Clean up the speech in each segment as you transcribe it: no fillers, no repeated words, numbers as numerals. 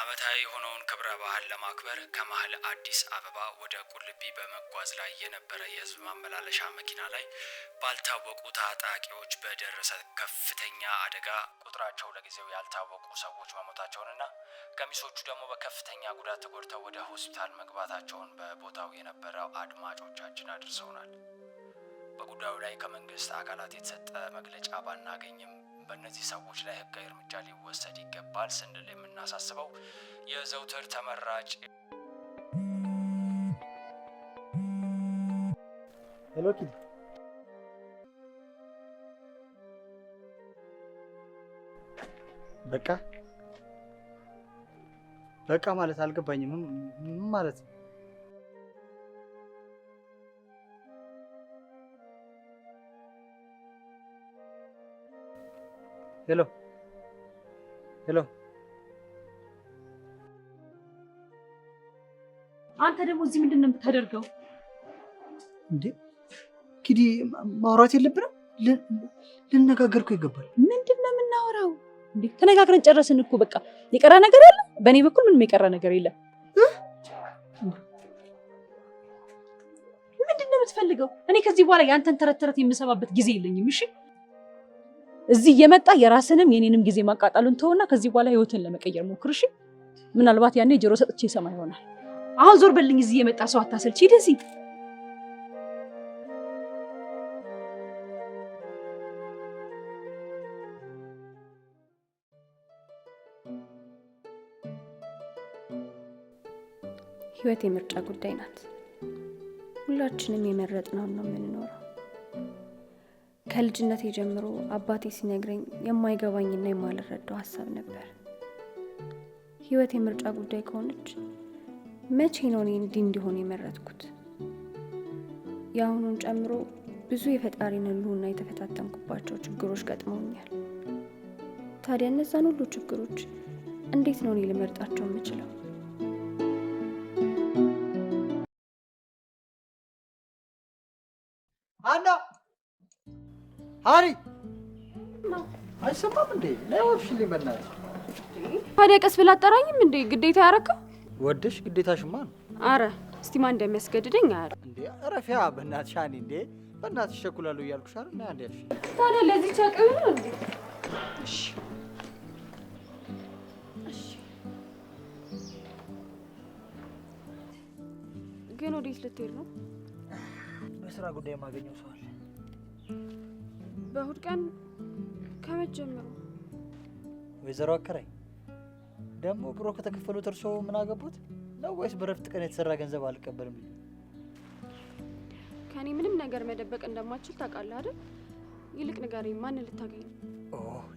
ዓመታዊ የሆነውን ክብረ በዓል ለማክበር ከመሀል አዲስ አበባ ወደ ቁልቢ በመጓዝ ላይ የነበረ የህዝብ ማመላለሻ መኪና ላይ ባልታወቁ ታጣቂዎች በደረሰ ከፍተኛ አደጋ ቁጥራቸው ለጊዜው ያልታወቁ ሰዎች መሞታቸውንና ገሚሶቹ ደግሞ በከፍተኛ ጉዳት ተጎድተው ወደ ሆስፒታል መግባታቸውን በቦታው የነበረው አድማጮቻችን አድርሰውናል። በጉዳዩ ላይ ከመንግስት አካላት የተሰጠ መግለጫ ባናገኝም በእነዚህ ሰዎች ላይ ህጋዊ እርምጃ ሊወሰድ ይገባል ስንል የምናሳስበው የዘውትር ተመራጭ ሄሎ ኪድ በቃ ማለት አልገባኝም። ምን ማለት ነው? ሄሎ አንተ ደግሞ እዚህ ምንድን ነው የምታደርገው? እንዴ ኪዲ ማውራት የለብንም? ልነጋገር እኮ ይገባል። ምንድን ነው የምናወራው? እንዴ ተነጋግረን ጨረስን እኮ በቃ። የቀረ ነገር አለ? በእኔ በኩል ምንም የቀረ ነገር የለም። ምንድን ነው የምትፈልገው? እኔ ከዚህ በኋላ ያንተን ተረት ተረት የምሰማበት ጊዜ የለኝም። እሺ እዚህ እየመጣ የራስንም የኔንም ጊዜ ማቃጣሉን ተውና ከዚህ በኋላ ህይወትን ለመቀየር ሞክር። እሺ ምናልባት ያኔ ጆሮ ሰጥቼ ሰማ ይሆናል። አሁን ዞር በልኝ። እዚህ የመጣ ሰው አታሰልች። ሂድ እዚህ። ህይወት የምርጫ ጉዳይ ናት። ሁላችንም የመረጥነውን ነው የምንኖረው። ከልጅነቴ ጀምሮ አባቴ ሲነግረኝ የማይገባኝና የማልረዳው ሀሳብ ነበር። ህይወት የምርጫ ጉዳይ ከሆነች መቼ ነው እኔ እንዲህ እንዲሆን የመረጥኩት? የአሁኑን ጨምሮ ብዙ የፈጣሪን ህልውና የተፈታተንኩባቸው ችግሮች ገጥመውኛል። ታዲያ እነዛን ሁሉ ችግሮች እንዴት ነው እኔ ልመርጣቸው የምችለው? አሪ አይሰማም እንዴ? ለወፍሽልኝ በእናትሽ። ታዲያ ቀስ ብላ አጠራኝም እንዴ? ግዴታ ያረከው ወደሽ ግዴታሽማ ነው። አረ እስቲ ማን እንደሚያስገድደኝ አረ እንዴ አረፊያ በእናትሽ አኒ እንዴ በእናትሽ ሸኩላሉ እያልኩሽ አይደል? እና አንዴ ያልሽ ታዲያ ለዚህ ቻቀው ነው እንዴ? እሺ ግን ወዴት ልትሄድ ነው? በስራ ጉዳይ የማገኘው ሰው አለ። በእሑድ ቀን ከመጀመሩ ወይዘሮ አከራይ ደግሞ ብሮ ከተከፈሉት እርሶ ምን አገቡት ነው ወይስ በረፍት ቀን የተሰራ ገንዘብ አልቀበልም? ከኔ ምንም ነገር መደበቅ እንደማትችል ታውቃለህ አይደል? ይልቅ ንገረኝ፣ ማን ልታገኝ?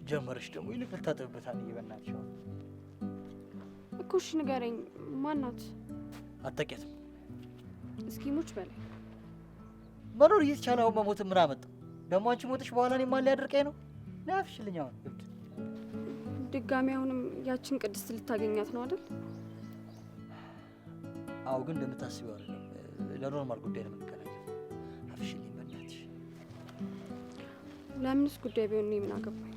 ጀመረሽ ደግሞ ይልቅ ልታጠብበት አንዬ በእናትሽ እኮ። እሺ ንገረኝ፣ ማናት? አታውቂያትም? እስኪ ሙች በላይ መኖር እየተቻለ አሁን መሞት ምን አመጣው? ደግሞ አንቺ ሞትሽ በኋላ እኔ ማን ሊያደርቀኝ ነው? ናፍሽልኝ አሁን ድጋሚ አሁንም ያችን ቅድስት ልታገኛት ነው አይደል? አዎ፣ ግን እንደምታስቢው አይደለም። ለኖርማል ጉዳይ ነው የምንገናኘው። አፍሽልኝ በእናትሽ። ለምንስ ጉዳይ ቢሆን እኔ ምን አገባኝ?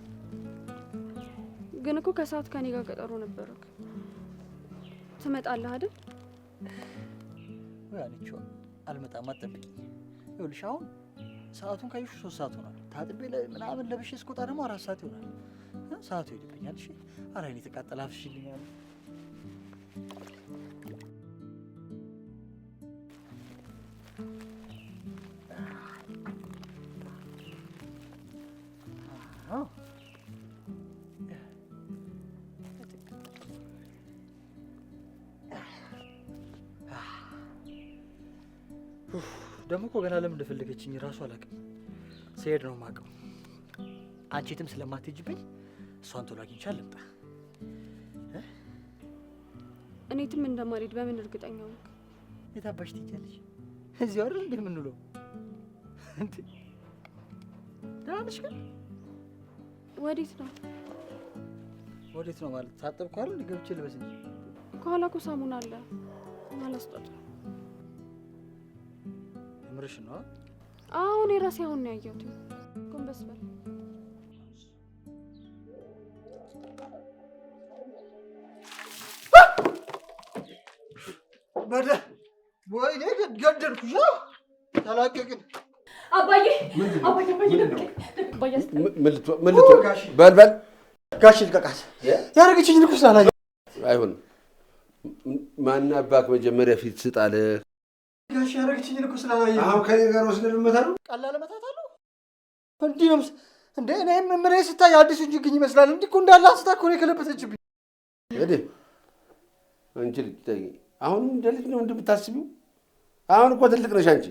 ግን እኮ ከሰዓት ከኔ ጋር ቀጠሮ ነበረክ። ትመጣለህ አይደል? ወይ አንቺው አልመጣም፣ አትጠብቂኝ። ይኸውልሽ አሁን ሰዓቱን ካየሽ 3 ሰዓት ሆኗል። ታጥቤ ምናምን ለብሼ እስክወጣ ደግሞ 4 ሰዓት ይሆናል። ሰዓቱ ይሄድብኛል። እሺ ኧረ እኔ ተቃጠለ። አፍሽልኝ አለ። ደግሞ እኮ ገና ለምን እንደፈለገችኝ ራሱ አላውቅም። ስሄድ ነው የማውቀው። አንቺ የትም ስለማትሄጂብኝ እሷን ቶሎ አግኝቼ ልምጣ። እኔ የትም እንደማልሄድ በምን እርግጠኛ ነህ? የት አባሽ ትሄጃለሽ? እዚሁ አይደል እንዴ የምንውለው? እንዴ ደህና ነሽ ግን? ወዴት ነው? ወዴት ነው ማለት? ታጠብኩ አይደል? ገብቼ ልበስ እንጂ። ከኋላ እኮ ሳሙና አለ። አላስጠጣ። ምርሽ ነው? አሁን የራሴ አሁን ነው ያየሁት። ጎንበስ በል። ከበደ ወይኔ ገደልኩሽ። ተላቀቅን። አባዬ በልበል ጋሽ ልቀቃት። ያደረገችኝ ልኩ ስላላየ አይሆንም። ማን አባክ መጀመሪያ ፊት ስጣለ ጋሽ ያደረገችኝ ልኩ ስላላየ አሁን ከኔ ጋር ወስደን ልመታሉ። ቀላል እመታታለሁ። እንዲህ ነው እንዴ? እኔም ምን ስታይ አዲሱ ችግኝ ይመስላል። እንዲህ እኮ እንዳለ አንስታ እኮ ነው የከለበሰችብኝ። አንቺ ልጅ አሁን እንደ ልጅ ነው እንደምታስቢው? አሁን እኮ ትልቅ ነሽ አንቺ።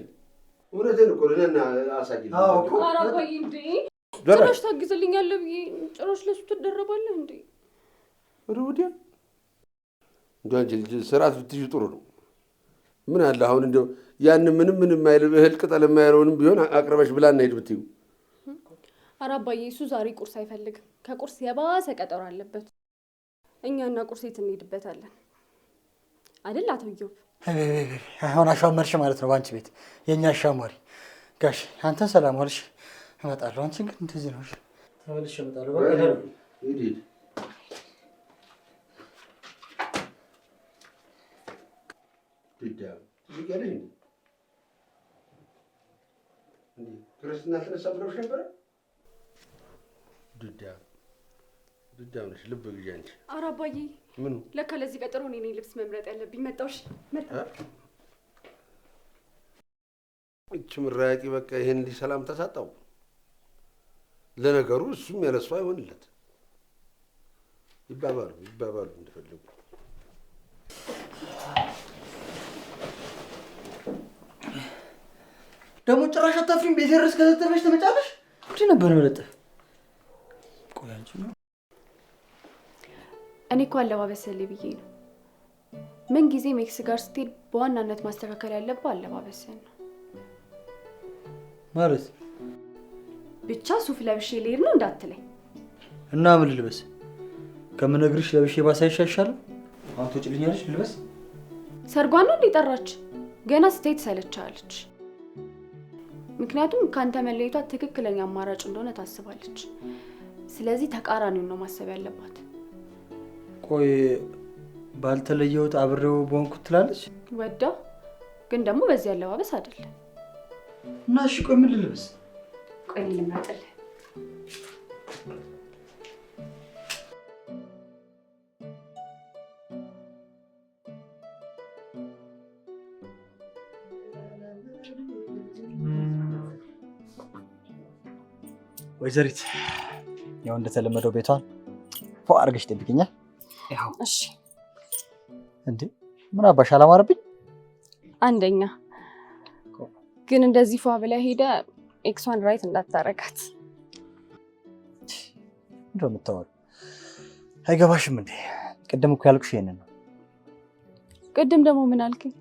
እውነቴን እኮ ለና አሳጊ አራባይ እንዴ ጭራሽ ታግዝልኛለህ ብዬ ጭራሽ ለሱ ትደረባለህ እንዴ? ወዲያ እንደው አንቺ ልጅ ስርዓት ብትይዙ ጥሩ ነው። ምን አለ አሁን እንደው ያን ምንም የማይል እህል ቅጠል የማይለውንም ቢሆን አቅርበሽ ብላና ሄድ ብትዩ። አራባዬ እሱ ዛሬ ቁርስ አይፈልግም። ከቁርስ የባሰ ቀጠሮ አለበት። እኛና ቁርስ የት እንሄድበታለን አይደል አቶ ኢዮብ? አሁን አሻመርሽ ማለት ነው በአንቺ ቤት የኛ አሻማሪ። ጋሽ አንተን ሰላም ዋልሽ፣ እመጣለሁ። አንቺን ግን እንደዚህ ነው። ተመልሼ እመጣለሁ። በቃ ሂድ ክርስትና ተነሳ ብለውሽ ነበረ? ድዳም ነሽ። ልብ ግዢ አንቺ። ኧረ አባዬ ምኑ ለካ ለዚህ ቀጠሮ እኔ ነኝ ልብስ መምረጥ ያለብኝ። መጣሁሽ መጣ እቺ ምራቂ በቃ ይሄን እንዲህ ሰላም ተሳጣው። ለነገሩ እሱም ያለሷ አይሆንለት። ይባባሉ እንደፈለጉ። ደግሞ ጭራሽ አታፍሪም? ቤት ድረስ ከዘተፈሽ ትመጫለሽ? እንዲህ ነበር መለጠፍ። ቆይ አንቺ ነው እኔ እኮ አለባበስልኝ ብዬ ነው። ምን ጊዜ ሜክስ ጋር ስትሄድ በዋናነት ማስተካከል ያለብህ አለባበስህን ነው ማለት። ብቻ ሱፍ ለብሼ ልሄድ ነው እንዳትለኝ። እና ምን ልልበስ? ከምነግርሽ ለብሼ ባሳይሽ አይሻልም? አሁን ትወጪልኛለሽ ልልበስ? ሰርጓን ነው እንዲጠራች ገና ስትሄድ ትሰለቻለች። ምክንያቱም ካንተ መለየቷ ትክክለኛ አማራጭ እንደሆነ ታስባለች። ስለዚህ ተቃራኒውን ነው ማሰብ ያለባት። ቆይ ባልተለየሁት አብሬው በሆንኩት ትላለች። ወዳ ግን ደግሞ በዚህ አለባበስ አይደለም። እና እሺ ቆይ ምን ልልበስ? ቆይ ልምረጥልህ። ወይዘሪት ያው እንደተለመደው ቤቷን ፎ አድርገሽ ጠብቂኛል። ያው እሺ። እንዴ ምን አባሽ አላማረብኝ? አንደኛ ግን እንደዚህ ፏ ብለህ ሄደ ኤክሷን ራይት እንዳታረጋት። እንደው የምታወሪው አይገባሽም እንዴ? ቅድም እኮ ያልኩሽ ይሄንን ነው። ቅድም ደግሞ ምን አልከኝ?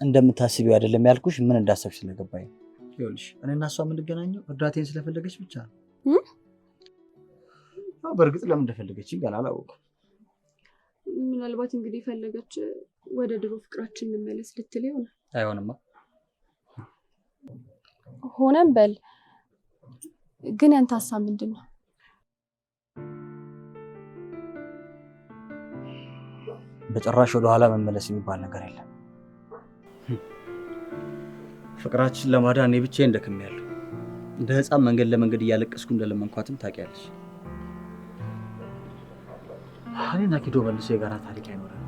እንደምታስቢው አይደለም ያልኩሽ፣ ምን እንዳሰብሽ ስለገባኝ ነው። ይኸውልሽ እኔና እሷ የምንገናኘው እርዳቴን ስለፈለገች ብቻ ነው። በእርግጥ ለምን እንደፈለገችኝ ገና አላወኩም። ምናልባት እንግዲህ ፈለገች ወደ ድሮ ፍቅራችን እንመለስ ልትል ይሆናል። አይሆንማ። ሆነም በል ግን ያንተ ሀሳብ ምንድን ነው? በጭራሽ ወደ ኋላ መመለስ የሚባል ነገር የለም። ፍቅራችን ለማዳን እኔ ብቻዬን ደክሜያለሁ። እንደ ሕፃን መንገድ ለመንገድ እያለቀስኩ እንደለመንኳትም ታውቂያለሽ። እኔና ኪዶ መልሶ የጋራ ታሪክ አይኖረንም።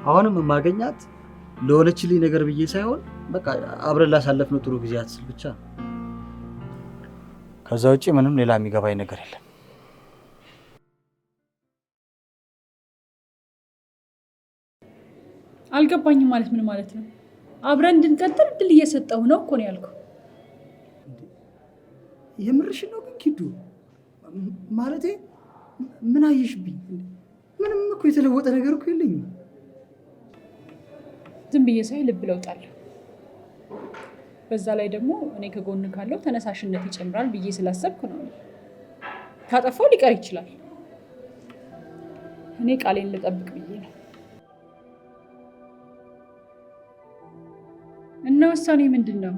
አሁንም የማገኛት ለሆነችልኝ ነገር ብዬ ሳይሆን በቃ አብረን ላሳለፍነው ጥሩ ጊዜያት ስል ብቻ። ከዛ ውጪ ምንም ሌላ የሚገባኝ ነገር የለም። አልገባኝም። ማለት ምን ማለት ነው? አብረን እንድንቀጥል እድል እየሰጠው ነው እኮ ነው ያልኩህ። የምርሽ ነው ግን ኪዱ? ማለቴ ምን አየሽብኝ? ምንም እኮ የተለወጠ ነገር እኮ የለኝም። ዝም ብዬ ሳይ ልብ ለውጣለሁ። በዛ ላይ ደግሞ እኔ ከጎን ካለው ተነሳሽነት ይጨምራል ብዬ ስላሰብኩ ነው። ካጠፋው ሊቀር ይችላል። እኔ ቃሌን ልጠብቅ ብዬ ነው። እና ውሳኔ ምንድን ነው?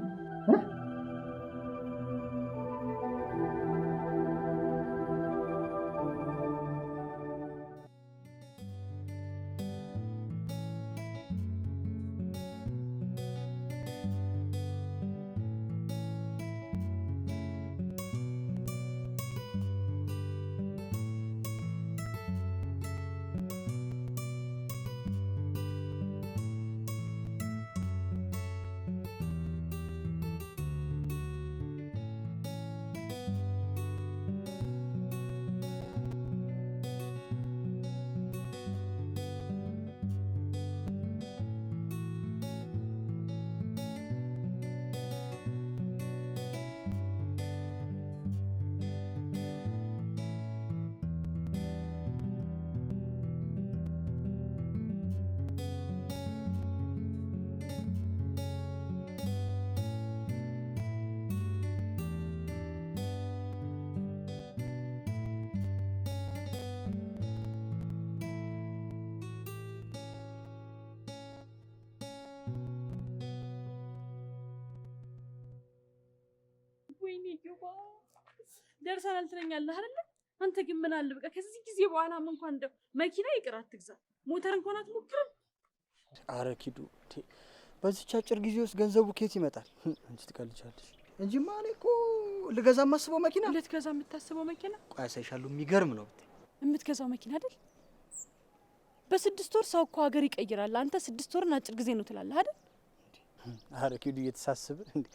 ደርሰናል ትለኛለህ አይደል? አንተ ግን ምን አለ በቃ ከዚህ ጊዜ በኋላም እንኳን እንደው መኪና ይቅር አትግዛ፣ ሞተር እንኳን አትሞክርም? ኧረ ኪዱ በዚች አጭር ጊዜ ውስጥ ገንዘቡ ከየት ይመጣል? አንቺ ትቀልጃለሽ እንጂማ እኔ እኮ ልገዛ የማስበው መኪና። ልትገዛ የምታስበው መኪና? ቆይ አሳይሻለሁ፣ የሚገርም ነው ብታይ። የምትገዛው መኪና አይደል? በ6 ወር ሰው እኮ ሀገር ይቀይራል። አንተ 6 ወርን አጭር ጊዜ ነው ትላለህ አይደል? ኧረ ኪዱ እየተሳስብን እንዴ!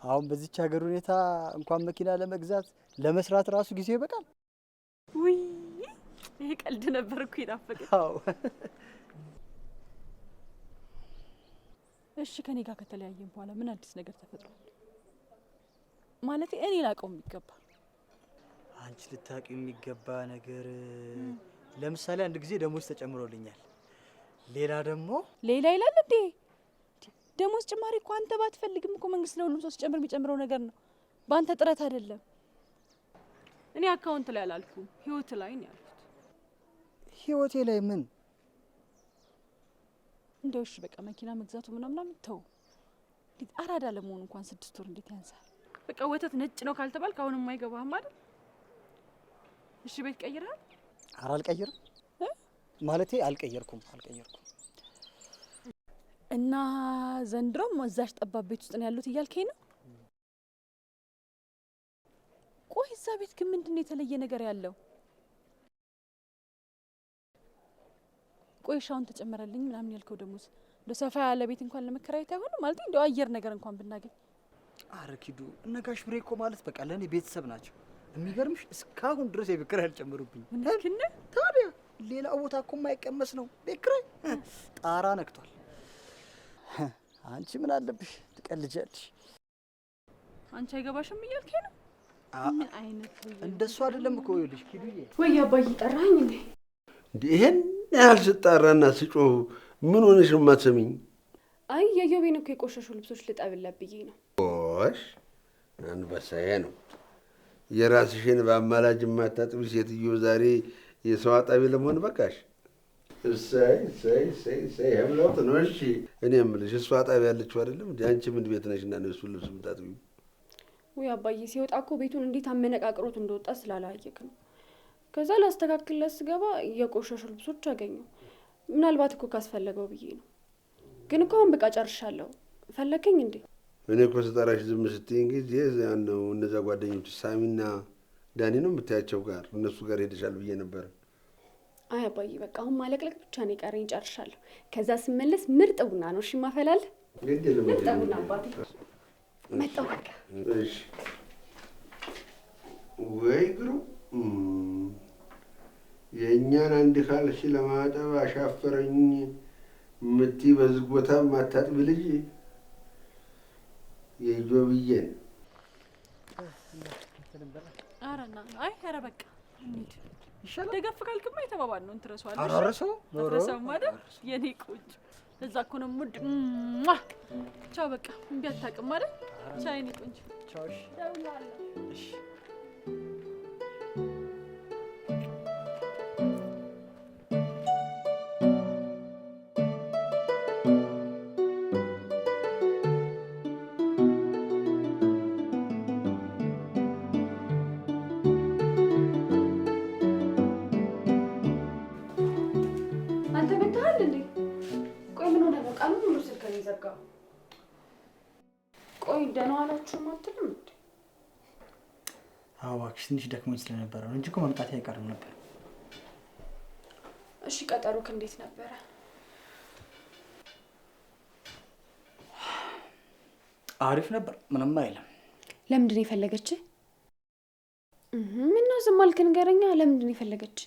አሁን በዚች ሀገር ሁኔታ እንኳን መኪና ለመግዛት ለመስራት ራሱ ጊዜ ይበቃል። ውይ ይሄ ቀልድ ነበር እኮ ይጣፈጥ። አዎ እሺ ከኔ ጋር ከተለያየን በኋላ ምን አዲስ ነገር ተፈጥሯል? ማለት እኔ ላውቀው የሚገባ አንቺ ልታውቂው የሚገባ ነገር ለምሳሌ አንድ ጊዜ ደሞዝ ተጨምሮልኛል። ሌላ ደግሞ ሌላ ይላል እንዴ? ደሞዝ ጭማሪ እኮ አንተ ባትፈልግም እኮ መንግስት ለሁሉም ሰው ሲጨምር የሚጨምረው ነገር ነው፣ በአንተ ጥረት አይደለም። እኔ አካውንት ላይ አላልኩም፣ ህይወት ላይ ነው ያልኩት። ህይወቴ ላይ ምን እንደው እሺ በቃ መኪና መግዛቱ ምናምን ተው። እንዴት አራዳ ለመሆን እንኳን 6 ወር እንዴት ያንሳል? በቃ ወተት ነጭ ነው ካልተባልክ አሁንም የማይገባህም አይደል? እሺ ቤት ቀይረሃል? ኧረ አልቀይርም ማለቴ አልቀየርኩም። እና ዘንድሮም እዛሽ ጠባብ ቤት ውስጥ ነው ያሉት እያልከኝ ነው? ቆይ እዛ ቤት ግን ምንድነው የተለየ ነገር ያለው? ቆይ ሻውን ተጨመረልኝ ምናምን ያልከው ደሞዝ እንደ ሰፋ ያለ ቤት እንኳን ለመከራየት አይሆንም ማለት እንደው አየር ነገር እንኳን ብናገኝ። ኧረ ኪዱ እነ ጋሽ ብሬ እኮ ማለት በቃ ለእኔ ቤተሰብ ናቸው። የሚገርምሽ እስካሁን ድረስ የቤት ኪራይ አልጨመሩብኝ። ታዲያ ሌላ ቦታ እኮ የማይቀመስ ነው ቤት ኪራይ፣ ጣራ ነክቷል። አንቺ ምን አለብሽ ትቀልጃለሽ? አንቺ አይገባሽም እያልከኝ ነው? ምን አይነት እንደሱ አይደለም እኮ ይኸውልሽ ኪዱዬ። ወይ አባዬ ጠራኝ እንዴ? ይሄን ያህል ስጣራና ስጮህ ምን ሆነሽ የማትሰሚኝ? አይ የዮቤን እኮ የቆሸሹ ልብሶች ልጠብለት ብዬ ነው። ኦሽ አንበሳዬ ነው። የራስሽን በአማላጅ የማታጥቢ ሴትዮ ዛሬ የሰው አጣቢ ለመሆን በቃሽ። እሰይ ህብለት ነው። እሺ እኔ የምልሽ እሷ አጣቢ ያለችው አይደለም እንዴ? አንቺ ምን ቤት ነሽና ነው እሱን ልብስ የምታጥቢው? ወይ አባዬ ሲወጣ እኮ ቤቱን እንዴት አመነቃቅሮት እንደወጣ ስላላየክ ነው። ከዛ ላስተካክልለት ስገባ የቆሸሹ ልብሶች አገኘሁ። ምናልባት እኮ ካስፈለገው ብዬ ነው። ግን እኮ አሁን በቃ ጨርሻለሁ። ፈለከኝ እንዴ? እኔ እኮ ስጠራሽ ዝም ስትይኝ ጊዜ ነው እነዛ ጓደኞች ሳሚና ዳኒ ነው የምታያቸው ጋር እነሱ ጋር ሄደሻል ብዬ ነበር። አይ አባዬ በቃ አሁን ማለቅለቅ ብቻ ነው የቀረኝ። ጨርሻለሁ። ከዛ ስመለስ ምርጥ ቡና ነው እሺ ማፈላለ። ምርጥ ቡና አባቴ መጣሁ በቃ። እሺ ወይ ግሩ የእኛን አንድ ካልሽ ለማጠብ አሻፈረኝ ምትይ በዝግ ቦታ ማታጥብ ልጅ የጆብዬን ኧረ በቃ እንሂድ ይሻላል። ደገፍ ካልክማ የተባባል ነው እንትረሷለሽ። አረሰው ማለት የኔ ቆንጆ እዛ እኮ ነው ሙድ ቻው። በቃ እምቢ አታውቅም አይደል? ቻው የኔ ቆንጆ ቻው። እሺ ቆይ ደህና ዋላችሁ አትልም እንዴ? አዎ እባክሽ ትንሽ ደክሞኝ ስለነበረ ነው እንጂ እኮ መምጣት አይቀርም ነበር። እሺ ቀጠሮክ እንዴት ነበረ? አሪፍ ነበር፣ ምንም አይልም። ለምንድን ነው የፈለገች? ምነው ዝም አልክ? ንገረኛ። ለምንድን ነው የፈለገች?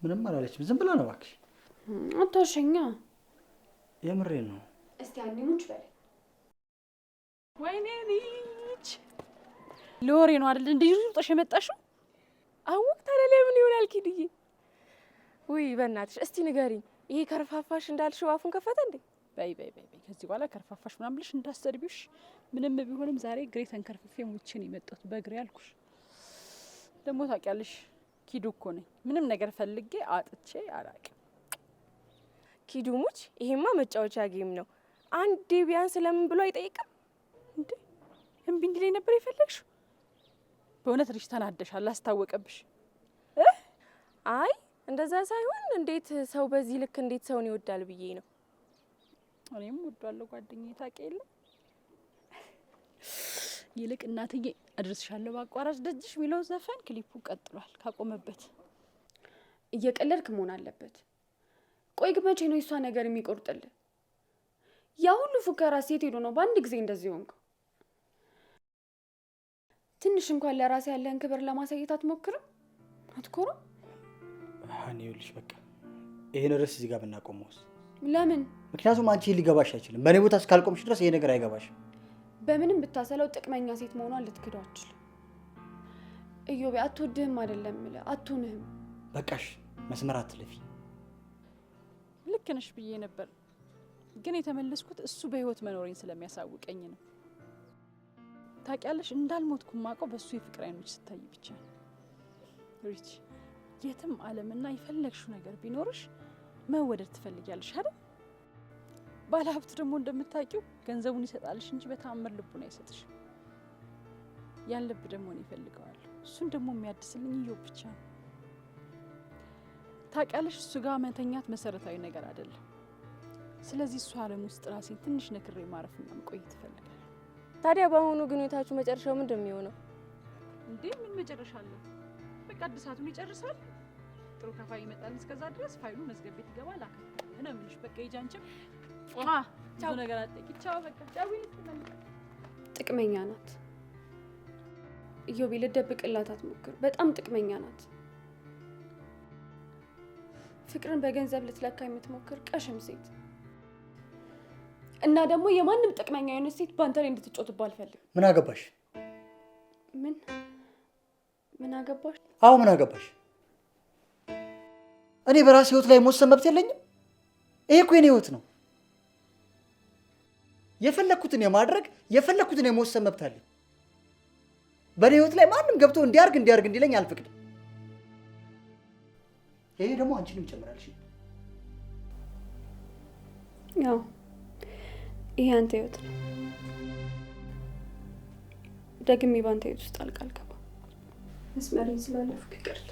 ምንም አላለችም፣ ዝም ብላ ነው እባክሽ። አታሸኛ። የምሬን ነው። እስቲ አንሙች በለ። ወይኔ ልጅ ለወሬ ነው አይደል እንዴ ይሩጥሽ የመጣሽው? አወቅ ታዲያ ለምን ይሆናል ኪድዬ? ውይ በእናትሽ እስቲ ንገሪኝ፣ ይሄ ከርፋፋሽ እንዳልሽው አፉን ከፈተ እንዴ? በይ ከዚህ በኋላ ከርፋፋሽ ምናምን ብለሽ እንዳትሰድቢሽ። ምንም ቢሆንም ዛሬ ግሬ ተንከርፍፌ ሙችን የመጣሁት በእግሬ አልኩሽ። ደግሞ ታውቂያለሽ ኪዱ እኮ ነኝ። ምንም ነገር ፈልጌ አጥቼ አላውቅም። ኪዱ ሙች፣ ይሄማ መጫወቻ ጌም ነው። አንዴ ቢያንስ ለምን ብሎ አይጠይቅም እንዴ? እምቢ እንዲለኝ ነበር የፈለግሽው? በእውነት ልጅ ተናደሻል፣ አስታወቀብሽ። አይ እንደዛ ሳይሆን እንዴት ሰው በዚህ ልክ እንዴት ሰውን ይወዳል ብዬ ነው። እኔም ወዳለሁ ጓደኛዬ፣ ታውቂ የለ። ይልቅ እናትዬ አድርስሻለሁ በአቋራጭ ደጅሽ የሚለው ዘፈን ክሊፑ ቀጥሏል ካቆመበት። እየቀለድክ መሆን አለበት። ቆይ ግን መቼ ነው የሷ ነገር የሚቆርጥልህ? ያ ሁሉ ፉከራ ሴት ሄዶ ነው በአንድ ጊዜ እንደዚህ ሆንከው? ትንሽ እንኳን ለራሴ ያለህን ክብር ለማሳየት አትሞክርም? አትኮርም? ሀኒ ይኸውልሽ፣ በቃ ይሄን ርዕስ እዚህ ጋር ብናቆመውስ? ለምን? ምክንያቱም አንቺ ሊገባሽ አይችልም። በእኔ ቦታ እስካልቆምሽ ድረስ ይሄ ነገር አይገባሽም። በምንም ብታሰለው ጥቅመኛ ሴት መሆኗን ልትክደው አትችልም። እዮቤ አትወድህም አይደለም እምልህ፣ አትሆንህም። በቃሽ፣ መስመር አትለፊ። ልክ ነሽ ብዬ ነበር፣ ግን የተመለስኩት እሱ በህይወት መኖሬን ስለሚያሳውቀኝ ነው። ታውቂያለሽ፣ እንዳልሞትኩ ማውቀው በእሱ የፍቅር አይኖች ስታይ ብቻ ነው። ሪች፣ የትም ዓለምና የፈለግሽው ነገር ቢኖርሽ መወደድ ትፈልጊያለሽ አይደል? ባለሀብት ደግሞ እንደምታውቂው ገንዘቡን ይሰጣልሽ እንጂ በተአምር ልቡን አይሰጥሽም። ያን ልብ ደግሞ እኔ እፈልገዋለሁ። እሱን ደግሞ የሚያድስልኝ ኢዮብ ብቻ ነው። ታውቂያለሽ፣ እሱ ጋር መተኛት መሰረታዊ ነገር አይደለም። ስለዚህ እሱ ዓለም ውስጥ ራሴን ትንሽ ነክሬ ማረፍና መቆየት እፈልጋለሁ። ታዲያ በአሁኑ ግንኙነታችሁ መጨረሻው ምንድን ነው የሚሆነው? እንዴ ምን መጨረሻ አለ? በቃ እድሳቱን ይጨርሳል። ጥሩ ከፋይ ይመጣል። እስከዛ ድረስ ፋይሉ መዝገብ ቤት ይገባል። አከታተለ ነው ምንሽ። በቃ ይጃንችም ቻው ነገር አጠቂ ቻው። በቃ ቻው። ጥቅመኛ ናት ኢዮቤ፣ ልደብቅላት አትሞክር። በጣም ጥቅመኛ ናት። ፍቅርን በገንዘብ ልትለካ የምትሞክር ቀሽም ሴት እና ደግሞ የማንም ጥቅመኛ የሆነች ሴት በአንተ ላይ እንድትጮትብህ አልፈልግም። ምን አገባሽ? ምን አገባሽ? አዎ ምን አገባሽ? እኔ በራሴ ህይወት ላይ መወሰን መብት የለኝም? ይሄ እኮ የኔ ህይወት ነው። የፈለኩትን የማድረግ የፈለኩትን የመወሰን መብት አለኝ። በእኔ ህይወት ላይ ማንም ገብቶ እንዲያርግ እንዲለኝ አልፈቅድም። ይሄ ደግሞ አንቺንም ይጨምራል። ያው ይሄ አንተ ህይወት ነው። ደግሜ ባንተ ህይወት ውስጥ ጣልቃ አልገባም። መስመሬን ስላለፍኩ ይቅርታ።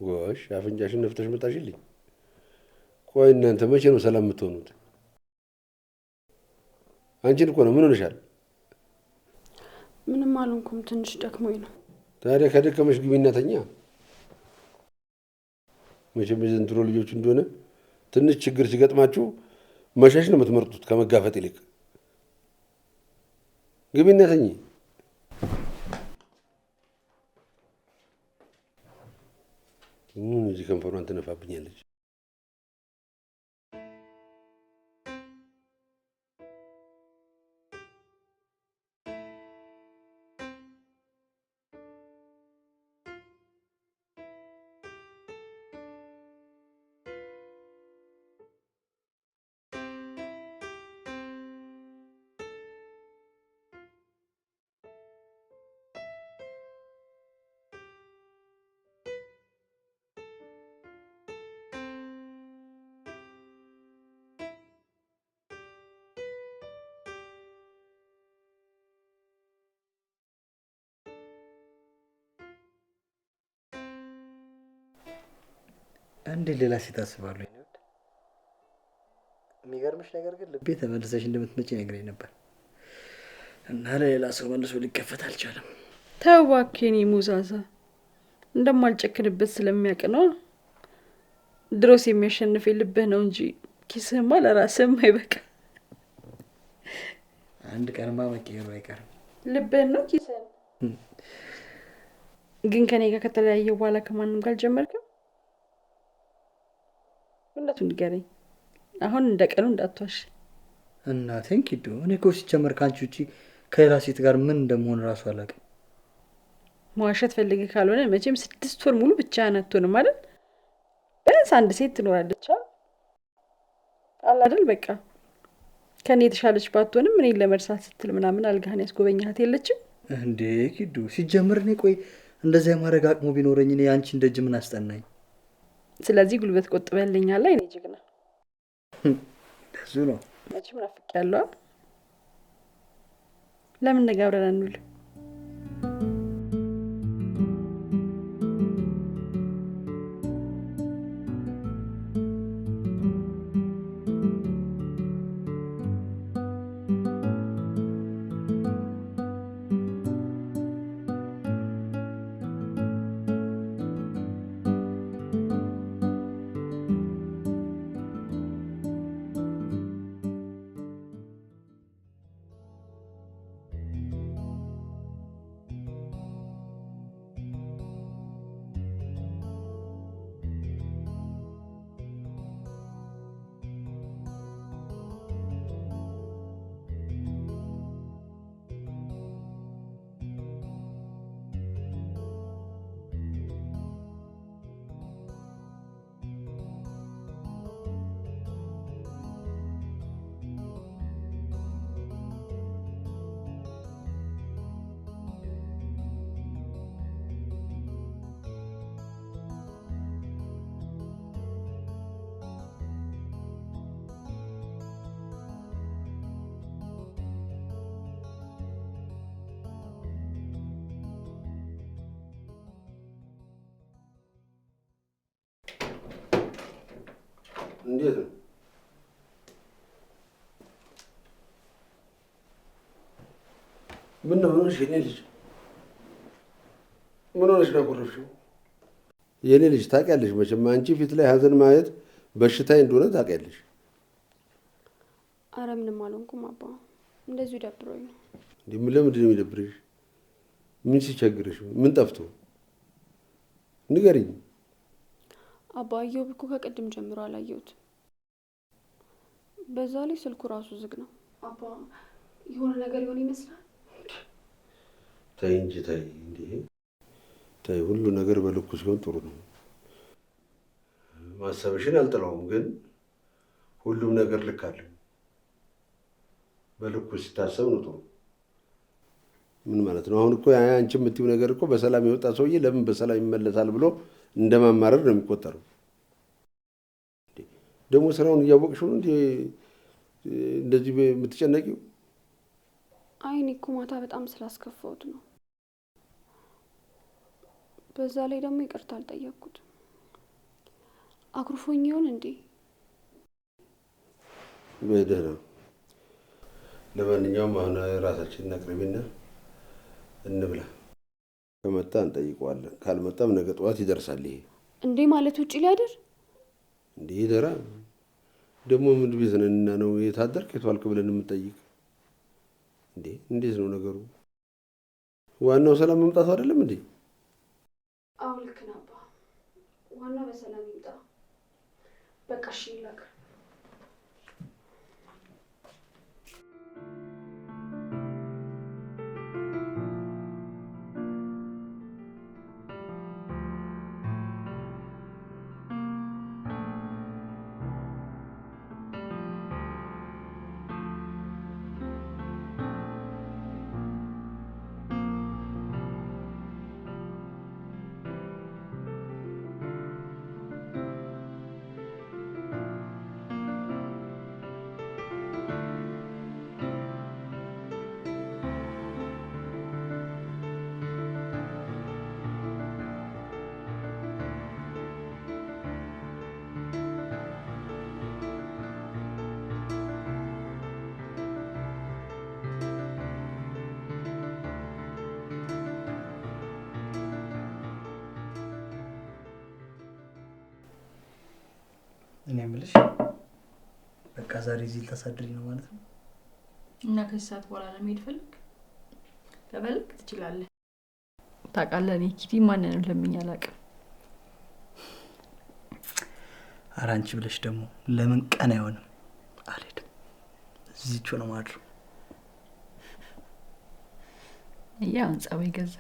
ጎሽ አፍንጫሽን ነፍተሽ መጣሽልኝ። ቆይ እናንተ መቼ ነው ሰላም የምትሆኑት? አንቺን እኮ ነው። ምን ሆነሻል? ምንም አልሆንኩም፣ ትንሽ ደክሞኝ ነው። ታዲያ ከደከመሽ ግቢና ተኛ። መቼም የዘንድሮ ልጆች እንደሆነ ትንሽ ችግር ሲገጥማችሁ መሸሽ ነው የምትመርጡት ከመጋፈጥ ይልቅ። ግቢና ተኚ። እዚህ ከንፈሯን ትነፋብኛለች። አንድ ሌላ ሴት አስባለሁ። የሚገርምሽ ነገር ግን ልቤ ተመልሰሽ እንደምትመጪ ነግረኝ ነበር እና ለሌላ ሰው መልሶ ሊከፈት አልቻለም። ተው እባክህ የኔ ሙዛዛ፣ እንደማልጨክንበት ስለሚያውቅ ነው። ድሮስ የሚያሸንፍ ልብህ ነው እንጂ ኪስህማ ለራስህም አይበቃ። አንድ ቀንማ መቀየሩ አይቀርም። ልብህ ነው ኪስህን። ግን ከኔ ጋር ከተለያየ በኋላ ከማንም ጋር አልጀመርክም? እውነቱን ንገረኝ። አሁን እንደ ቀኑ እንዳትዋሽ። እናቴን ኪዶ፣ እኔ እኮ ሲጀመር ከአንቺ ውጪ ከሌላ ሴት ጋር ምን እንደምሆን እራሱ አላውቅም። መዋሸት ፈልገህ ካልሆነ መቼም 6 ወር ሙሉ ብቻህን አትሆንም አይደል? ቢያንስ አንድ ሴት ትኖራለች። አለ አይደል በቃ ከኔ የተሻለች ባትሆንም እኔን ለመርሳት ስትል ምናምን አልጋህን ያስጎበኛት የለችም እንዴ? ኪዱ ሲጀምር እኔ ቆይ እንደዛ የማድረግ አቅሙ ቢኖረኝ እኔ አንቺን ደጅ ምን አስጠናኝ? ስለዚህ ጉልበት ቆጥበልኛል። እኔ ጀግና ደሱ ነው መቼም ናፍቄያለሁ። ለምን ነገ አብረን አንውል? እንዴት ነው? ምን ነው ሆነሽ? የኔ ልጅ ምን ሆነሽ ነው ያኮረፍሽው? የኔ ልጅ ታውቂያለሽ መቼም አንቺ ፊት ላይ ሀዘን ማየት በሽታዬ እንደሆነ ታውቂያለሽ። አረ ምንም አልሆንኩም አባ፣ እንደዚሁ ደብሮኝ ነው። ለምንድን ነው የሚደብርሽ? ምን ሲቸግርሽ? ምን ጠፍቶ? ንገሪኝ። አባ እዮብ እኮ ከቅድም ጀምሮ አላየሁትም። በዛ ላይ ስልኩ ራሱ ዝግ ነው። አባ የሆነ ነገር ይሆን ይመስላል። ተይ እንጂ ተይ፣ እንዴ ተይ። ሁሉ ነገር በልኩ ሲሆን ጥሩ ነው። ማሰብሽን አልጥለውም፣ ግን ሁሉም ነገር ልክ አለው። በልኩ ሲታሰብ ነው ጥሩ። ምን ማለት ነው? አሁን እኮ አንቺ የምትይው ነገር እኮ በሰላም የወጣ ሰውዬ ለምን በሰላም ይመለሳል ብሎ እንደማማረር ነው የሚቆጠረው። ደግሞ ስራውን እያወቅሽው ነው እንዴ እንደዚህ የምትጨነቂው? አይ እኔ እኮ ማታ በጣም ስላስከፋሁት ነው። በዛ ላይ ደግሞ ይቅርታ አልጠየቅኩትም። አኩርፎኝ ይሆን እንዴ? በደህና። ለማንኛውም አሁን ራሳችንን እናቅርቢና እንብላ። ከመጣ እንጠይቀዋለን፣ ካልመጣም ነገ ጠዋት ይደርሳል። ይሄ እንዴ ማለት ውጭ ሊያድር እንዴ? ይደራ ደግሞ ምን ቤት ነንና ነው የታደርክ የቷልክ ብለን የምንጠይቅ እንዴ? እንዴት ነው ነገሩ? ዋናው ሰላም መምጣቱ አይደለም እንዴ? አዎ ልክ ነህ አባ። ዋናው በሰላም ይምጣ። በቃ እሺ ይላክ። እኔ የምልሽ በቃ ዛሬ እዚህ ልታሳድሪ ነው ማለት ነው? እና ከዚህ ሰዓት በኋላ ለመሄድ ከፈለግ ትችላለህ። ታውቃለህ እኔ ኪቲ ማንንም ለምኜ አላውቅም። ኧረ አንቺ ብለሽ ደግሞ ለምን ቀን አይሆንም? አልሄድም፣ እዚህች ነው ማድረው። ያው ጸባይ ገዛ።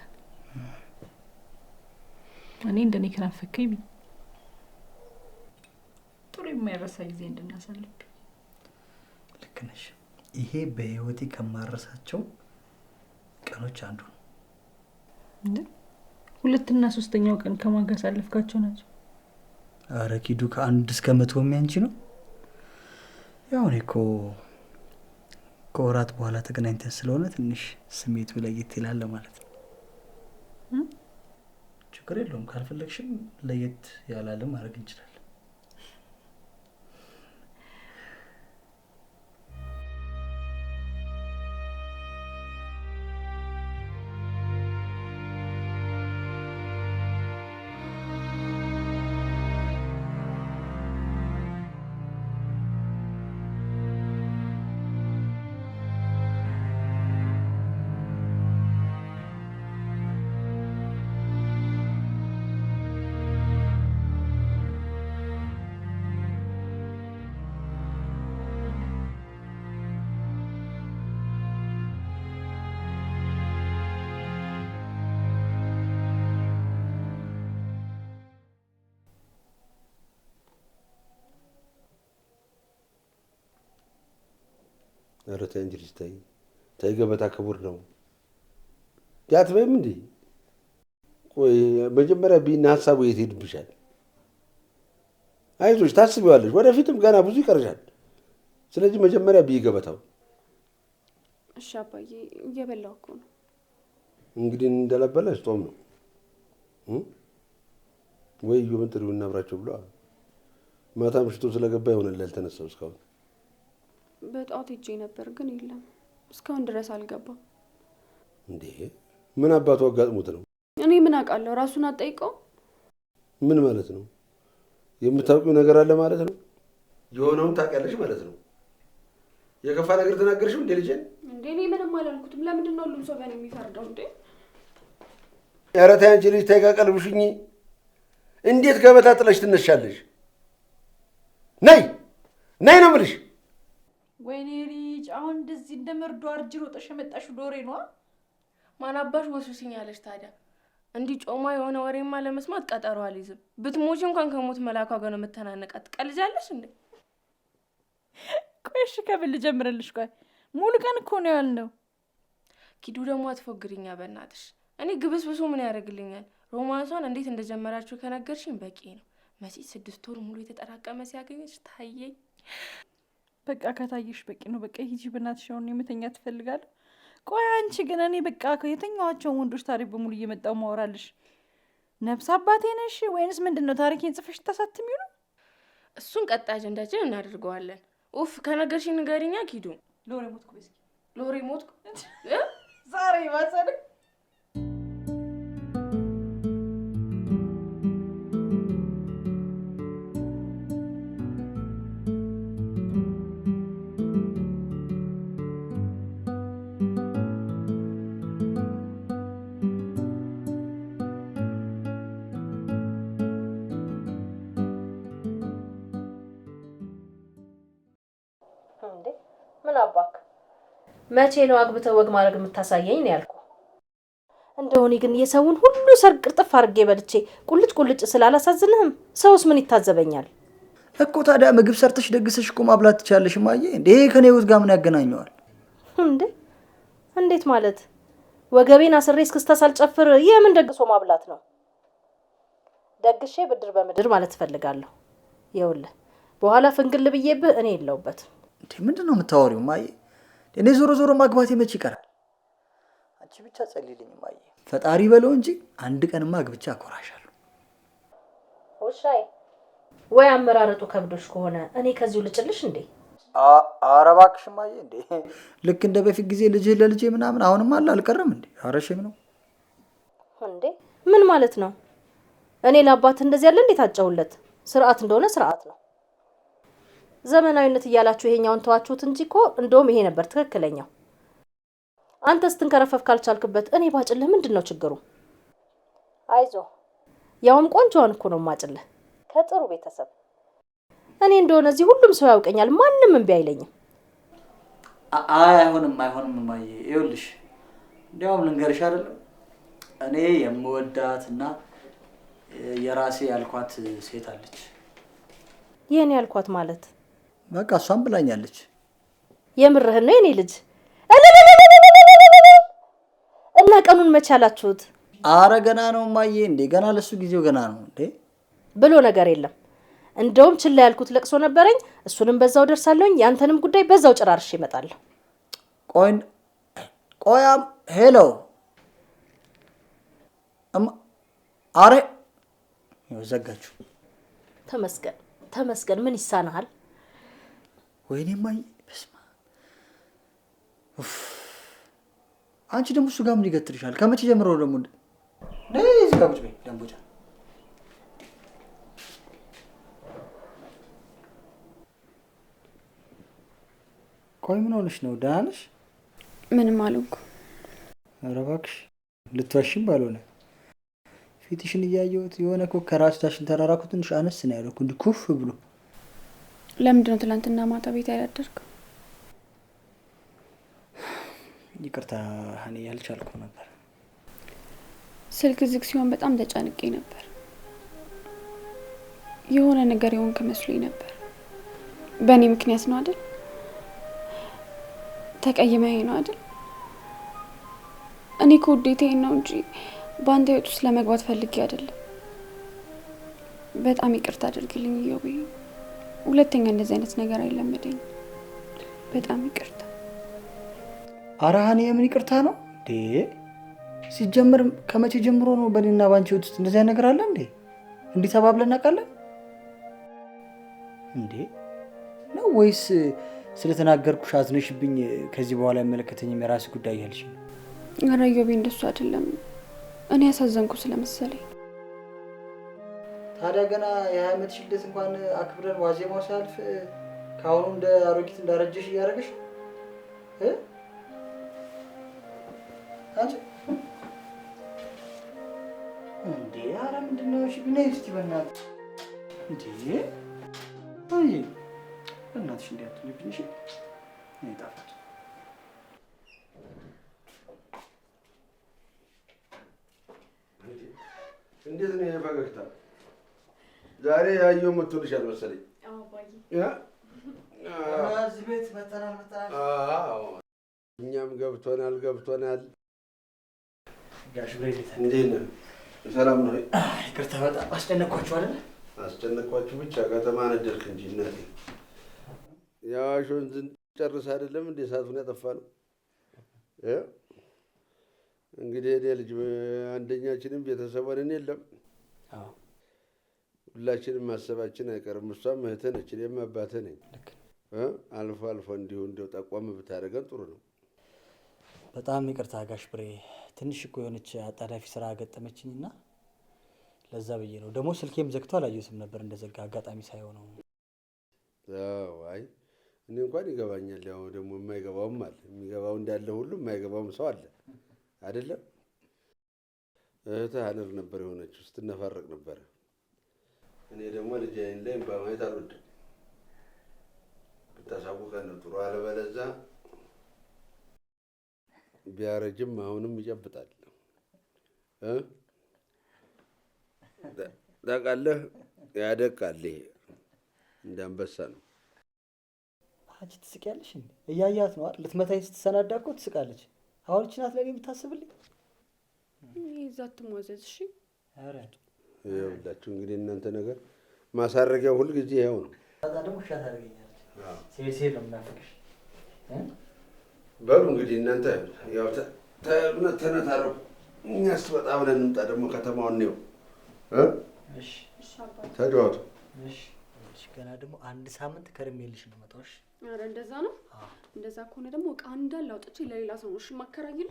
እኔ እንደኔ ከናፈከኝ ጥሩ የማይረሳ ጊዜ እንድናሳልፍ ነሽ። ይሄ በህይወቴ ከማረሳቸው ቀኖች አንዱ ነው። እንዴ ሁለትና ሶስተኛው ቀን ከማን ጋር ሳለፍካቸው ናቸው? አረ ኪዱ ከ1 እስከ 100 የሚያንቺ ነው። ያው እኔ እኮ ከወራት በኋላ ተገናኝተን ስለሆነ ትንሽ ስሜቱ ለየት ይላል ማለት ነው። ችግር የለውም። ካልፈለግሽም ለየት ያላለ ማድረግ እንችላለን። ኧረ ተይ እንጂ ልጅ ተይ ተይ፣ ገበታ ክቡር ነው። አትበይም እንዴ? ቆይ መጀመሪያ ቢና ሀሳቡ የት ሄድብሻል? አይዞሽ ታስቢዋለሽ፣ ወደፊትም ገና ብዙ ይቀርሻል። ስለዚህ መጀመሪያ ቢይ ገበታው። እሺ አባዬ እየበላሁ እኮ ነው። እንግዲህ እንደለበለሽ ጦም ነው ወይ? ዩምን ጥሪው እናብራቸው ብለዋል። ማታ ምሽቶ ስለገባ ይሆናል ያልተነሳው እስካሁን። በጠዋት ሄጄ ነበር ግን የለም፣ እስካሁን ድረስ አልገባም። እንዴ ምን አባቱ አጋጥሞት ነው? እኔ ምን አውቃለሁ? ራሱን አጠይቀው። ምን ማለት ነው? የምታውቂው ነገር አለ ማለት ነው? የሆነውን ታውቂያለሽ ማለት ነው? የከፋ ነገር ተናገርሽው እንዴ ልጄ? እንዴ እኔ ምንም አላልኩትም። ለምንድን ነው ሁሉም ሰው በእኔ የሚፈርደው እንዴ? ኧረ ተይ አንቺ ልጅ ተይ፣ ቀልብሽኝ። እንዴት ገበታ ጥለሽ ትነሻለሽ? ነይ ነይ ነው የምልሽ። ወይኔ ልጅ አሁን እንደዚህ እንደመርዶ አርጅሮ ጠሽ የመጣሽው ዶሬ ነው። ማን አባሽ ወሱሲኝ ያለሽ ታዲያ? እንዲህ ጮማ የሆነ ወሬማ ለመስማት ቀጠሮ አልይዝም። ብትሞቺ እንኳን ከሞት መላኳ ጋር ነው የምተናነቃት። ቀልጃለሽ እንዴ? ቆይሽ ከብል ጀምረልሽ። ቆይ ሙሉ ቀን እኮ ነው ያልነው። ኪዱ ደግሞ አትፎግሪኛ በእናትሽ። እኔ ግብስብሱ ምን ያደርግልኛል? ሮማንሷን እንዴት እንደጀመራችሁ ከነገርሽኝ በቂ ነው። መቼ 6 ወር ሙሉ የተጠራቀመ ሲያገኘሽ ታየኝ። በቃ ከታየሽ በቂ ነው። በቃ ሂጂ በእናትሽ። አሁን የምተኛ ትፈልጋለሁ። ቆይ አንቺ ግን እኔ በቃ የተኛዋቸውን ወንዶች ታሪክ በሙሉ እየመጣው ማወራልሽ ነፍስ አባቴ ነሽ ወይንስ ምንድነው? ታሪኬን ጽፈሽ ታሳትሚው ነው? እሱን ቀጣይ አጀንዳችን እናደርገዋለን። ኡፍ ከነገርሽኝ ንገሪኛ ኪዱ። ሎሬ ሞትኩ። በስኪ ሎሬ ሞትኩ ዛሬ ማሰለ ምን አባክ መቼ ነው አግብተህ ወግ ማድረግ የምታሳየኝ ነው ያልኩ። እንደው እኔ ግን የሰውን ሁሉ ሰርግ ቅርጥፍ አድርጌ በልቼ ቁልጭ ቁልጭ ስላላሳዝንህም ሰውስ ምን ይታዘበኛል እኮ። ታዲያ ምግብ ሰርተሽ ደግሰሽ እኮ ማብላት ትቻለሽ ማየ። እንዴ ከኔ ህይወት ጋር ምን ያገናኘዋል እንዴ? እንዴት ማለት? ወገቤን አስሬ እስክስታ ሳልጨፍር የምን ደግሶ ማብላት ነው? ደግሼ ብድር በምድር ማለት እፈልጋለሁ። ይኸውልህ በኋላ ፍንግል ብዬብህ እኔ የለውበት። እንዴ ምንድነው የምታወሪው ማየ? እኔ ዞሮ ዞሮ ማግባቴ መች ይቀራል? አንቺ ብቻ ጸልይልኝ ማየ። ፈጣሪ በለው እንጂ አንድ ቀንማ አግብቼ አኮራሻለሁ። ወሻይ ወይ አመራረጡ ከብዶሽ ከሆነ እኔ ከዚሁ ልጭልሽ እንዴ? ኧረ እባክሽ ማየ። እንዴ ልክ እንደ በፊት ጊዜ ልጅ ለልጄ ምናምን አሁንም አለ አልቀረም እንዴ? አረሽም ነው እንዴ? ምን ማለት ነው? እኔ ለአባት እንደዚህ ያለ እንዴት አጫውለት? ስርዓት እንደሆነ ስርዓት ነው። ዘመናዊነት እያላችሁ ይሄኛውን ተዋችሁት እንጂ እኮ እንደውም ይሄ ነበር ትክክለኛው። አንተ ስትንከረፈፍ ካልቻልክበት እኔ ባጭልህ ምንድነው ችግሩ? አይዞ ያውም ቆንጆዋን እኮ ነው ማጭልህ ከጥሩ ቤተሰብ። እኔ እንደሆነ እዚህ ሁሉም ሰው ያውቀኛል፣ ማንም እምቢ አይለኝም። አይሆንም ማየ። ይኸውልሽ እንዲያውም ልንገርሽ አይደለም እኔ የምወዳትና የራሴ ያልኳት ሴት አለች። የኔ ያልኳት ማለት በቃ እሷም ብላኛለች። የምርህን ነው የኔ ልጅ? እና ቀኑን መቻላችሁት? አረ ገና ነው ማዬ። እንዴ ገና ለሱ ጊዜው ገና ነው እንዴ ብሎ ነገር የለም። እንደውም ችላ ያልኩት ለቅሶ ነበረኝ። እሱንም በዛው ደርሳለሁኝ። ያንተንም ጉዳይ በዛው ጨራርሼ እመጣለሁ። ቆያም ሄሎ አረ ዘጋችሁ። ተመስገን ተመስገን። ምን ይሳናሃል? ወይኔ ማዬ በስመ አብ። አንቺ ደግሞ እሱ ጋር ምን ይገትርሻል? ከመቼ ጀምሮ ደግሞ ነይ እዚህ ጋር ቁጭ በይ ደንቦጫ። ቆይ ምን ሆነሽ ነው? ደህና ነሽ? ምንም አልሆንኩም። ኧረ እባክሽ ልትዋሽም ባልሆነ ፊትሽን እያየሁት የሆነ እኮ ከራስ ዳሽን ተራራ እኮ ትንሽ አነስ ነው ያለው እኮ እንዲህ ኩፍ ብሎ። ለምንድን ነው ትናንትና ማታ ቤት ያላደርከው? ይቅርታ እኔ ያልቻልኩም ነበር። ስልክ ዝግ ሲሆን በጣም ተጨንቄ ነበር። የሆነ ነገር የሆንክ መስሎኝ ነበር። በእኔ ምክንያት ነው አይደል? ተቀይመኝ ነው አይደል? እኔ እኮ ውዴታዬን ነው እንጂ በአንተ ህይወት ውስጥ ለመግባት ፈልጌ አይደለም። በጣም ይቅርታ አድርግልኝ እዮቤ። ሁለተኛ እንደዚህ አይነት ነገር አይለመደኝ። በጣም ይቅርታ። ኧረ ሀኒ የምን ይቅርታ ነው እንዴ? ሲጀምር ከመቼ ጀምሮ ነው በእኔና ባንቺ ህይወት ውስጥ እንደዚህ ነገር አለ እንዴ? እንዲህ ተባብለን እናውቃለን እንዴ? ነው ወይስ ስለተናገርኩሽ አዝነሽብኝ ከዚህ በኋላ አይመለከተኝም የራስ ጉዳይ ያልሽ? ኧረ እዮቤ እንደሱ አይደለም። እኔ ያሳዘንኩ ስለመሰለኝ። ታዲያ ገና የ20 ዓመት ልደት እንኳን አክብረን ዋዜማው ሲያልፍ ከአሁኑ እንደ አሮጊት እንዳረጀሽ እያደረገሽ አንቺ እንዴ? ኧረ ምንድን ነው? እሺ ብነይ እስኪ በእናትሽ እንዴ! አይ በእናትሽ እንዴ አትልብኝ። እሺ ነይ ጣፋጭ። እንዴት ነው የፈገግታ? ዛሬ ያየው መጥቶልሻል መሰለኝ። አዎ ባይ እዚህ ቤት መተናል። አዎ እኛም ገብቶናል። ጋሽ ብሬ እንዴት ነህ? ሰላም ነው? ይቅርታ በጣም አስጨነቅኳችሁ አይደል? አስጨነቅኳችሁ ብቻ ከተማ ነደርክ እንጂ እናቴ። የአዋሽ ወንዝን ጨርስ አይደለም እንዴ እሳቱን ያጠፋ ነው። እንግዲህ እኔ ልጅ አንደኛችንም ቤተሰብ ሆነን የለም። ሁላችንም ማሰባችን አይቀርም። እሷም እህትህ ነች፣ እኔም አባትህ ነኝ። አልፎ አልፎ እንዲሁ እንደው ጠቆም ብታደርገን ጥሩ ነው። በጣም ይቅርታ ጋሽ ብሬ፣ ትንሽ እኮ የሆነች አጣዳፊ ስራ ገጠመችኝና ለዛ ብዬ ነው። ደግሞ ስልኬም ዘግቶ አላየሁትም ነበር እንደዘጋ አጋጣሚ ሳይሆነው። አይ እኔ እንኳን ይገባኛል። ያው ደግሞ የማይገባውም አለ። የሚገባው እንዳለ ሁሉ የማይገባውም ሰው አለ አይደለም። እህትህ ሀነር ነበር የሆነችው፣ ስትነፋረቅ ነበረ። እኔ ደግሞ ልጅ አይን ላይ በማየት አልወድም። ብታሳውቀን ነው ጥሩ። አለበለዚያ ቢያረጅም አሁንም ይጨብጣል። ታውቃለህ፣ ያደቃል። ይሄ እንደ አንበሳ ነው። አንቺ ትስቂያለሽ እንዴ? እያያት ነው አይደል? ልትመታኝ ስትሰናዳ እኮ ትስቃለች። አሁን እቺ ናት ለኔ የምታስብልኝ? ይዛ ትሟዘዝ። እሺ ኧረ ይኸውላችሁ እንግዲህ እናንተ ነገር ማሳረጊያው ሁልጊዜ ይኸው ነው። ታዲያ ደግሞ ሻ ታደርገኛለች። ሴል ነው የምናፍቅሽ። በሉ እንግዲህ እናንተ ያው ተነታረቁ። እኛስ ወጣ ብለን እንምጣ። ደግሞ ከተማውን ነው እሺ ተጫወቱ። እሺ ገና ደግሞ አንድ ሳምንት ከርሜልሽ ነው መጣው። እሺ ኧረ እንደዛ ነው። እንደዛ ከሆነ ደግሞ እቃ እንዳለ አውጥቼ ለሌላ ሰው ነው እሺ ማከራይልኝ።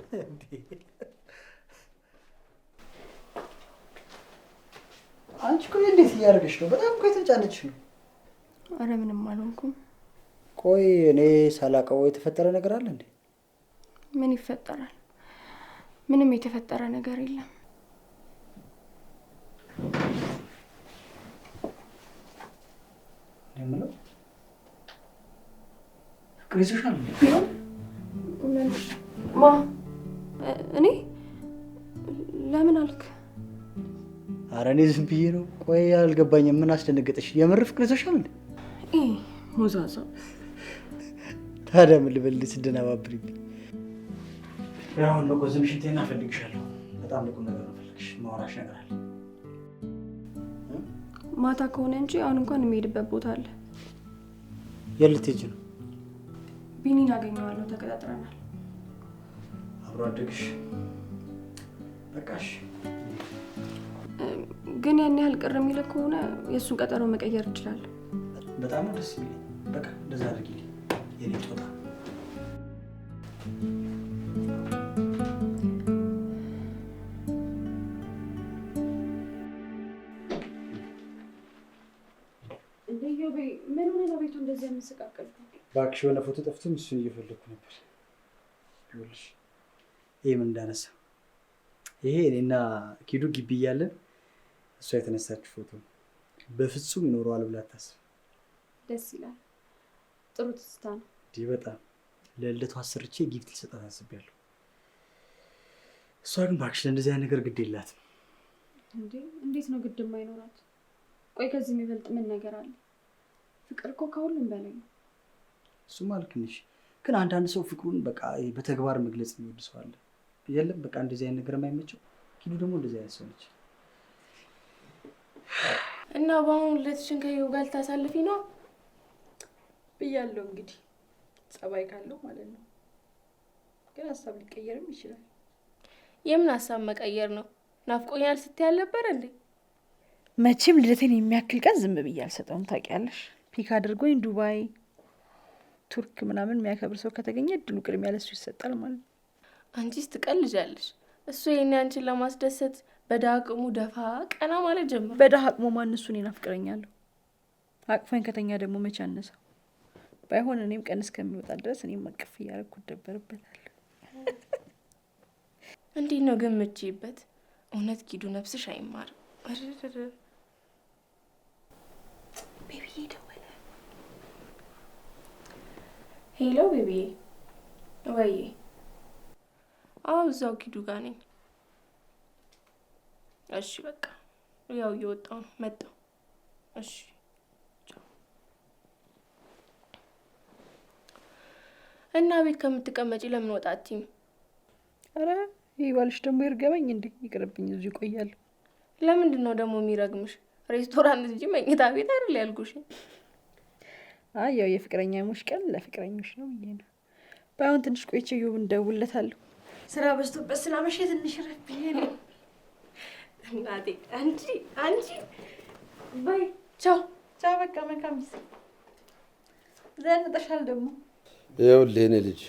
አንቺ ቆይ እንዴት እያደረገሽ ነው? በጣም እኮ የተጫነች ነው። ኧረ ምንም አልሆንኩም። ቆይ እኔ ሳላውቀው የተፈጠረ ነገር አለ እንዴ? ምን ይፈጠራል? ምንም የተፈጠረ ነገር የለም። የምለው ፍቅር ይዞሻል እንዴ? ማ እኔ ለምን አልክ? ኧረ እኔ ዝም ብዬ ነው። ቆይ አልገባኝም። ምን አስደነገጠሽ? የምር ፍቅር ይዞሻል እንዴ? ሞዛዛ ታዲያ ምን ልበልህ ስትደነባብሪብኝ? አሁን በቆዝም ሽንቴና እፈልግሻለሁ። በጣም ልቁም ነገር ነው ፈልግሽ። ማውራሽ ነገር አለ። ማታ ከሆነ እንጂ አሁን እንኳን የሚሄድበት ቦታ አለ። የት ልትሄጂ ነው? ቢኒን አገኘዋለሁ፣ ተቀጣጥረናል። አብሮ አደግሽ? በቃሽ። ግን ያን ያህል ቅር የሚልህ ከሆነ የእሱን ቀጠሮ መቀየር እችላለሁ። በጣም ነው ደስ የሚለኝ። በቃ እንደዛ አድርጊልኝ የኔ ጦጣ። ምን ሆነ ነው ቤቱ እንደዚህ የምንሰቃቀል? እባክሽ የሆነ ፎቶ ጠፍቶኝ እሱን እየፈለግኩ ነበር። ይኸውልሽ ይሄ ምን እንዳነሳ ይሄ እኔና ኪዱ ግቢ እያለን እሷ የተነሳችው ፎቶ በፍጹም ይኖረዋል ብላ አታስብ። ደስ ይላል። ጥሩ ትዝታ ነው። እንዲህ በጣም ለልደቷ አሰርቼ ጊፍት ልሰጣት አስቤያለሁ። እሷ ግን እባክሽ ለእንደዚህ አይነት ነገር ግድ የላትም። እንዴት ነው ግድ የማይኖራት? ቆይ ከዚህ የሚበልጥ ምን ነገር አለ? ፍቅር እኮ ከሁሉም በላይ ነው። እሱማ ልክ ነሽ፣ ግን አንዳንድ ሰው ፍቅሩን በቃ በተግባር መግለጽ የሚወድ ሰው አለ። የለም በቃ እንደዚህ አይነት ነገር የማይመቸው። ኪዱ ደግሞ እንደዚህ አይነት ሰው ነች። እና በአሁኑ ልደትሽን ከይው ጋር ልታሳልፊ ነው ብያለሁ። እንግዲህ ጸባይ ካለው ማለት ነው። ግን ሀሳብ ሊቀየርም ይችላል። የምን ሀሳብ መቀየር ነው? ናፍቆኛል ስትይ አልነበር እንዴ? መቼም ልደቴን የሚያክል ቀን ዝም ብዬ አልሰጠውም። ታውቂያለሽ፣ ፒክ አድርጎኝ ዱባይ፣ ቱርክ ምናምን የሚያከብር ሰው ከተገኘ እድሉ ቅድሚያ ለሱ ይሰጣል ማለት ነው። አንቺስ ትቀልጃለሽ። እሱ የኔ አንቺን ለማስደሰት በዳቅሙ ደፋ ቀና ማለት ጀምሮ በዳህ አቅሙ ማን እሱን ይናፍቀኛለሁ። አቅፈኝ ከተኛ ደግሞ መቼ አነሳው። ባይሆን እኔም ቀን እስከሚወጣ ድረስ እኔም አቅፍ እያደረኩ እደበርበታለሁ። እንዴት ነው ግን የምትችይበት? እውነት ኪዱ ነፍስሽ አይማርም። ቤቢዬ ደወለ። ሄሎ ቤቢዬ። ወይ አዎ፣ እዛው ኪዱ ጋር ነኝ። እሺ በቃ ያው እየወጣሁ ነው፣ መጣሁ። እሺ እና ቤት ከምትቀመጪ ለምን ወጣትኝ? አረ ይህ ባልሽ ደግሞ ይርገበኝ እንዴ? ይቅርብኝ፣ እዚሁ እቆያለሁ። ለምንድን ነው ደግሞ የሚረግምሽ? ሬስቶራንት እንጂ መኝታ ቤት አይደል ያልኩሽ። አይ ያው የፍቅረኛሞች ቀን ለፍቅረኞች ነው ብዬ ነው። ባይሆን ትንሽ ቆይቼ ዩብ እንደውልለታለሁ። ስራ በዝቶበት ስላመሸ ትንሽ ረብዬ ነው። እናቴ አንቺ ባይ ቻው ቻው። በቃ መልካም ጊዜ። ዘንጠሻል ደግሞ። ይኸውልህ የእኔ ልጅ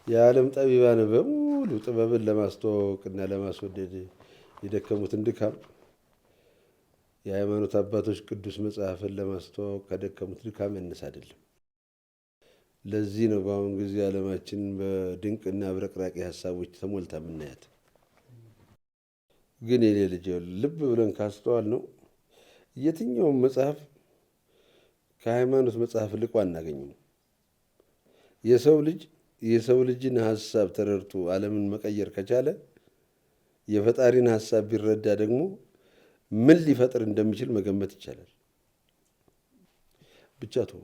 የዓለም ጠቢባን በሙሉ ጥበብን ለማስተዋወቅና ለማስወደድ የደከሙትን ድካም የሃይማኖት አባቶች ቅዱስ መጽሐፍን ለማስተዋወቅ ከደከሙት ድካም ያነሰ አይደለም። ለዚህ ነው በአሁኑ ጊዜ ዓለማችን በድንቅና አብረቅራቂ ሀሳቦች ተሞልታ የምናያት። ግን የኔ ልጅ ልብ ብለን ካስተዋል ነው የትኛውም መጽሐፍ ከሃይማኖት መጽሐፍ ልቆ አናገኝም። የሰው ልጅን ሀሳብ ተረድቶ ዓለምን መቀየር ከቻለ የፈጣሪን ሀሳብ ቢረዳ ደግሞ ምን ሊፈጥር እንደሚችል መገመት ይቻላል። ብቻ ተው፣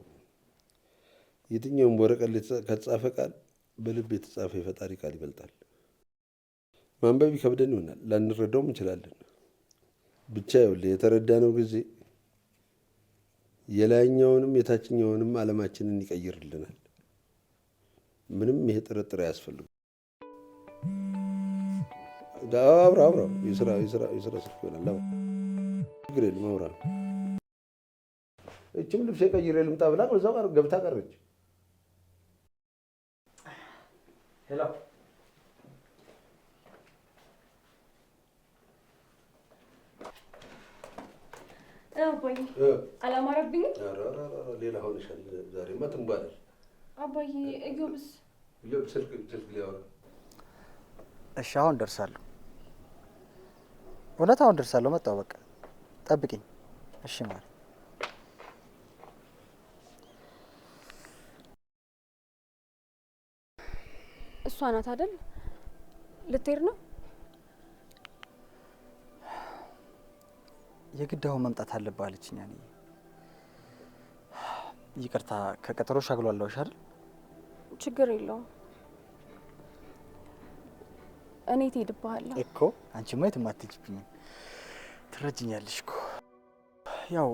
የትኛውም ወረቀት ላይ ከተጻፈ ቃል በልብ የተጻፈ የፈጣሪ ቃል ይበልጣል። ማንበብ ይከብደን ይሆናል፣ ላንረዳውም እንችላለን። ብቻ ይኸውልህ የተረዳነው ጊዜ የላይኛውንም የታችኛውንም ዓለማችንን ይቀይርልናል። ምንም ይሄ ጥርጥር አያስፈልግም። አብራ የስራ ስልክ ይሆናል። ችግር የለም አውራ። እችም ልብስ ቀይሬ ልምጣ ብላ በዛው ገብታ ቀረች። ሄሎ አባዬ አላማረብኝም? ሌላ ሆነሻል ዛሬማ ትንባለሽ። አባዬ እዮብስ? ስልክ ሊያወራ። እሺ አሁን ደርሳለሁ። እውነት አሁን ደርሳለሁ። መጣሁ። በቃ ጠብቂኝ። እሺ ማለት እሷ ናት አይደል? ልትሄድ ነው? የግድ አሁን መምጣት አለብህ አለችኝ። ይቅርታ ከቀጠሮሽ አግሏለሁሽ አይደል? ችግር የለውም። እኔ ትሄድብሃለሁ እኮ አንቺማ የትም አትሄጂብኝም። ትረጅኛለሽ እኮ ያው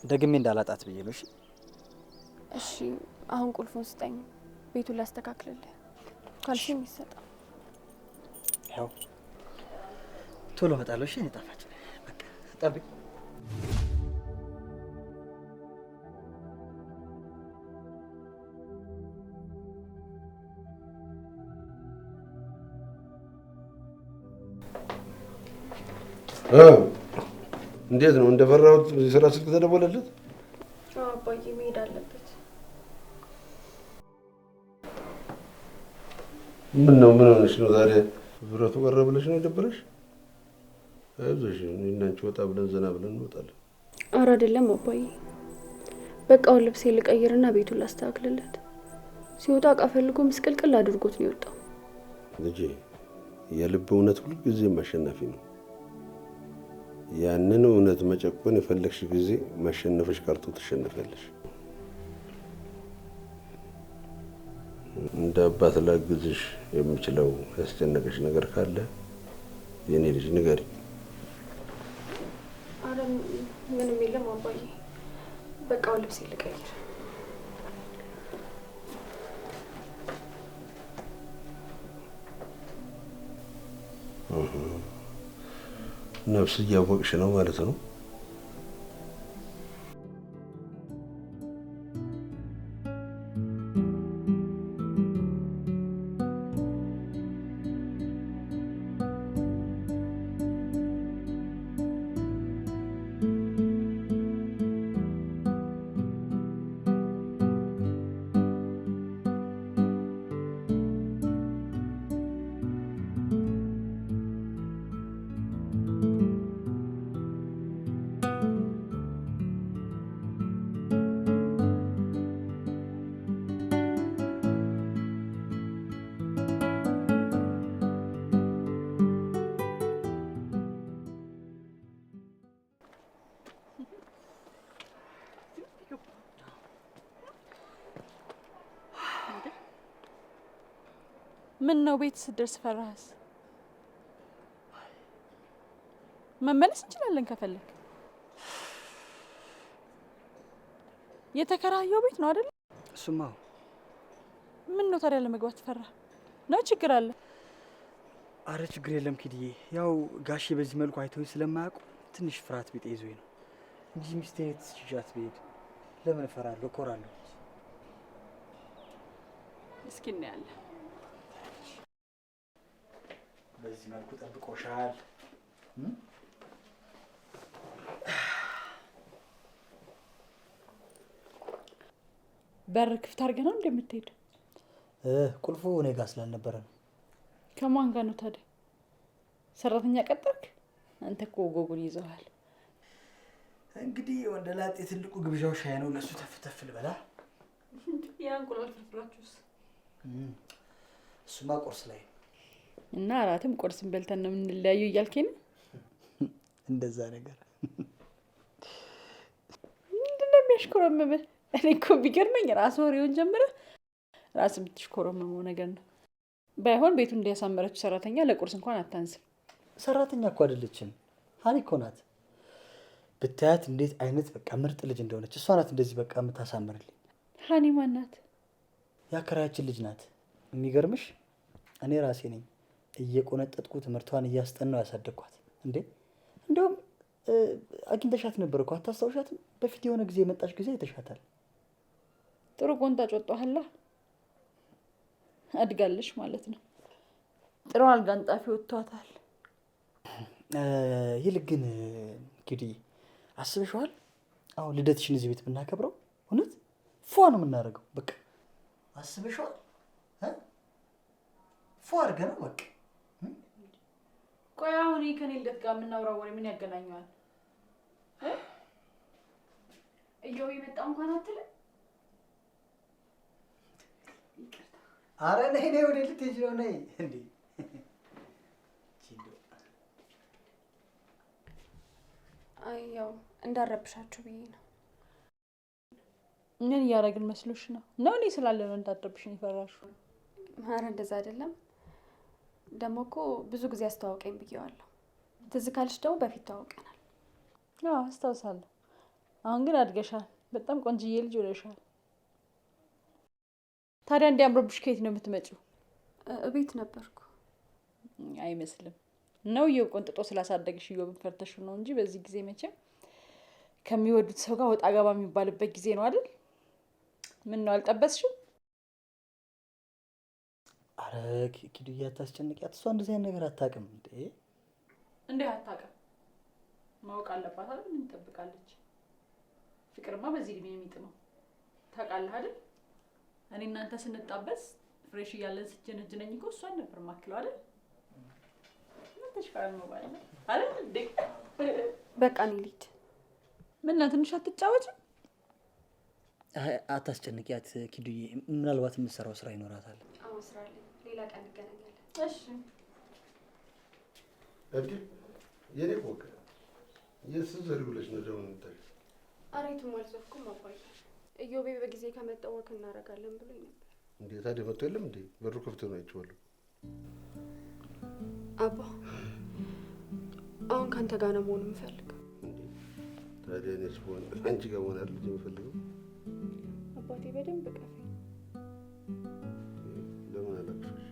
ደግሜ እንዳላጣት ብዬ ነው። እሺ አሁን ቁልፉን ስጠኝ፣ ቤቱን ላስተካክልልህ። ካልሽኝ ይሰጣል። ያው ቶሎ እመጣለሁ። እሺ እኔ ጣፋጭ በቃ ጠብቂ። እንዴት ነው እንደፈራሁት የስራ ስልክ ተደወለለት? አባዬ መሄድ አለበት። ምን ሆነሽ ነው ዛሬ? ብረቱ ቀረ ብለሽ ነው የደበረሽ? አይዞሽ፣ እኔና አንቺ ወጣ ብለን ዘና ብለን እንወጣለን። ኧረ አይደለም አባዬ፣ በቃውን ልብሴ ልቀይርና ቤቱን ላስተካክልለት። ሲወጣ እቃ ፈልጎ ምስቅልቅል አድርጎት ነው የወጣው። ልጄ፣ የልብ እውነት ሁልጊዜም አሸናፊ ነው። ያንን እውነት መጨቆን የፈለግሽ ጊዜ ማሸነፍሽ ቀርቶ ትሸነፊያለሽ። እንደ አባት ላግዝሽ የምችለው ያስጨነቀሽ ነገር ካለ የኔ ልጅ ንገሪ። አረ ምንም የለም አባዬ፣ በቃውን ልብሴ ልቀይር። ነፍስ እያወቅሽ ነው ማለት ነው? ምን ነው ቤት ስደርስ ፈራህስ? መመለስ እንችላለን ከፈለክ። የተከራየው ቤት ነው አይደል? እሱማ። ምን ነው ታዲያ ለመግባት ፈራ ነው? ችግር አለ? አረ ችግር የለም ኪድዬ። ያው ጋሼ በዚህ መልኩ አይተውኝ ስለማያውቁ ትንሽ ፍርሃት ቢጤ ይዞኝ ነው እንጂ ሚስቴን ትችጃት ብሄድ ለምን እፈራለሁ? እኮራለሁ። እስኪ እናያለን። በዚህ መልኩ ጠብቆሻል። በር ክፍት አድርገህ ነው እንደምትሄድ? ቁልፉ እኔ ጋር ስላልነበረ ነው። ከማን ጋር ነው ታዲያ? ሰራተኛ ቀጠርክ? አንተ እኮ ጎጉን ይዘዋል። እንግዲህ ወንደላጤ ትልቁ ግብዣው ሻይ ነው። ለሱ ተፍተፍ ልበላ። ያን ቁርጥ ፍራፍራችሁስ? እሱማ ቁርስ ላይ እና አራትም ቁርስን በልተን ነው የምንለያዩ እያልከኝ ነው? እንደዛ ነገር ምንድን ነው የሚያሽኮረምምህ? እኔ እኮ ቢገርመኝ ራስ ወሬውን ጀምረህ ራስ የምትሽኮረመመው ነገር ነው። ባይሆን ቤቱን እንዲያሳመረችው ሰራተኛ ለቁርስ እንኳን አታንስም። ሰራተኛ እኮ አይደለችም፣ ሀኒ እኮ ናት። ብታያት እንዴት አይነት በቃ ምርጥ ልጅ እንደሆነች። እሷ ናት እንደዚህ በቃ የምታሳምርልኝ። ሀኒ ማን ናት? ያከራያችን ልጅ ናት። የሚገርምሽ እኔ ራሴ ነኝ እየቆነጠጥኩ ትምህርቷን እያስጠናው ያሳደግኳት። እንዴ እንደውም አግኝተሻት ነበር እኮ አታስታውሻትም? በፊት የሆነ ጊዜ የመጣሽ ጊዜ አይተሻታል። ጥሩ ቆንጣጭ ወጣኋላ። አድጋለሽ ማለት ነው። ጥሩ አልጋ አንጣፊ ወጥቷታል። ይልቅ ግን እንግዲህ አስበሽዋል? አሁን ልደትሽን እዚህ ቤት ብናከብረው እውነት ፏ ነው የምናደርገው። በቃ አስበሽዋል? ፏ አድርገ ነው በቃ። ቆይ አሁን ከኔ ልደት ጋር የምናወራው ወሬ ምን ያገናኘዋል? እየው የመጣ እንኳን አትልም? አረ ነይ ነይ፣ ወደ ልትሄጂ ነው? ነይ እንዴ። አይ ያው እንዳረብሻችሁ ብዬ ነው። ምን እያደረግን መስሎሽ ነው? እኔ ስላለ ነው እንዳትረብሽ ነው የፈራሽው? ኧረ እንደዛ አይደለም። ደግሞ እኮ ብዙ ጊዜ አስተዋውቀኝ ብዬዋለሁ። ትዝ ካልሽ ደግሞ በፊት ተዋውቀናል። አዎ አስታውሳለሁ። አሁን ግን አድገሻል። በጣም ቆንጅዬ ልጅ ሆነሻል። ታዲያ እንዲያምርብሽ ከየት ነው የምትመጪው? እቤት ነበርኩ። አይመስልም ነው እየው ቆንጥጦ ስላሳደግሽ እየው ፈርተሽ ነው እንጂ በዚህ ጊዜ መቼም ከሚወዱት ሰው ጋር ወጣ ገባ የሚባልበት ጊዜ ነው አይደል? ምን ነው አልጠበስሽም? አረ ኪዱዬ አታስጨንቂያት። እሷ እንደዚህ አይነት ነገር አታውቅም እንዴ አታውቅም? ማወቅ አለባት አይደል? ምን ትጠብቃለች? ፍቅርማ በዚህ እድሜ የሚጥመው ታውቃለህ አይደል? እኔ እናንተ ስንጣበስ ፍሬሽ እያለን ስትጀነጅነኝ እኮ እሷን ነበር ማክለው አይደል? ምን ተሽካል ነው ባለ አይደል እንዴ? በቃ እኔ ልሂድ። ምን ትንሽ አትጫወችም? አታስጨንቂያት ኪዱዬ። ምናልባት የምትሰራው ስራ ይኖራታል። አዎ ስራ አለኝ። ሌላ ቀን እንገናኛለን። እሺ እንዴ የኔ ቆቅ የስዘሪ ብለሽ ነው ደውን እንታሽ? አሬቱም አልዘፍኩም አባዬ። እዮቤ በጊዜ ከመጣ ወክ እናደርጋለን ብሎኝ ነበር። እንዴ ታዲያ መጥቶ የለም እንዴ? በሩ ክፍት ነው አይቼዋለሁ። አባ አሁን ካንተ ጋር ነው መሆን የምፈልገው። ታዲያ እኔስ ብሆን አንቺ ጋር መሆን አይደል የምፈልገው? አባቴ በደንብ ቀፈኝ። ለምን አላቅሽሽ?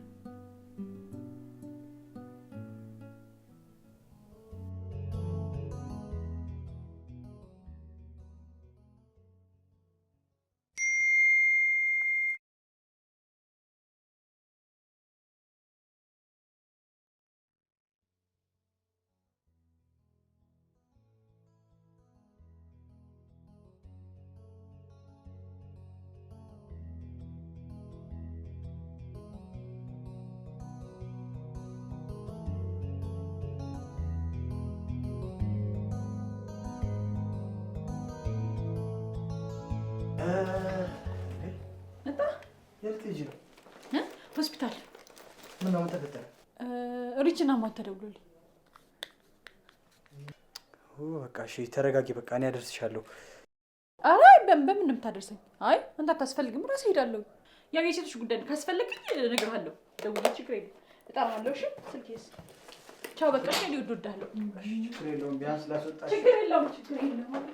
ሆስፒታል ምን ነው ተፈጠረ? ሪችና ማታ ተደውሎልኝ። በቃ እሺ ተረጋጊ። በቃ እኔ አደርስሻለሁ። አይ በምን የምታደርሰኝ? አይ አንተ አታስፈልግም፣ ራሴ ሄዳለሁ። ያው የሴቶች ጉዳይ ካስፈልግኝ እነግርሃለሁ። ደውዬ ችግር የለም እጠራለሁ። እሺ ስልኬስ? ቻው በቃ እኔ እወድሃለሁ። ችግር የለውም ቢያንስ ላስወጣሽ። ችግር የለውም ችግር የለውም።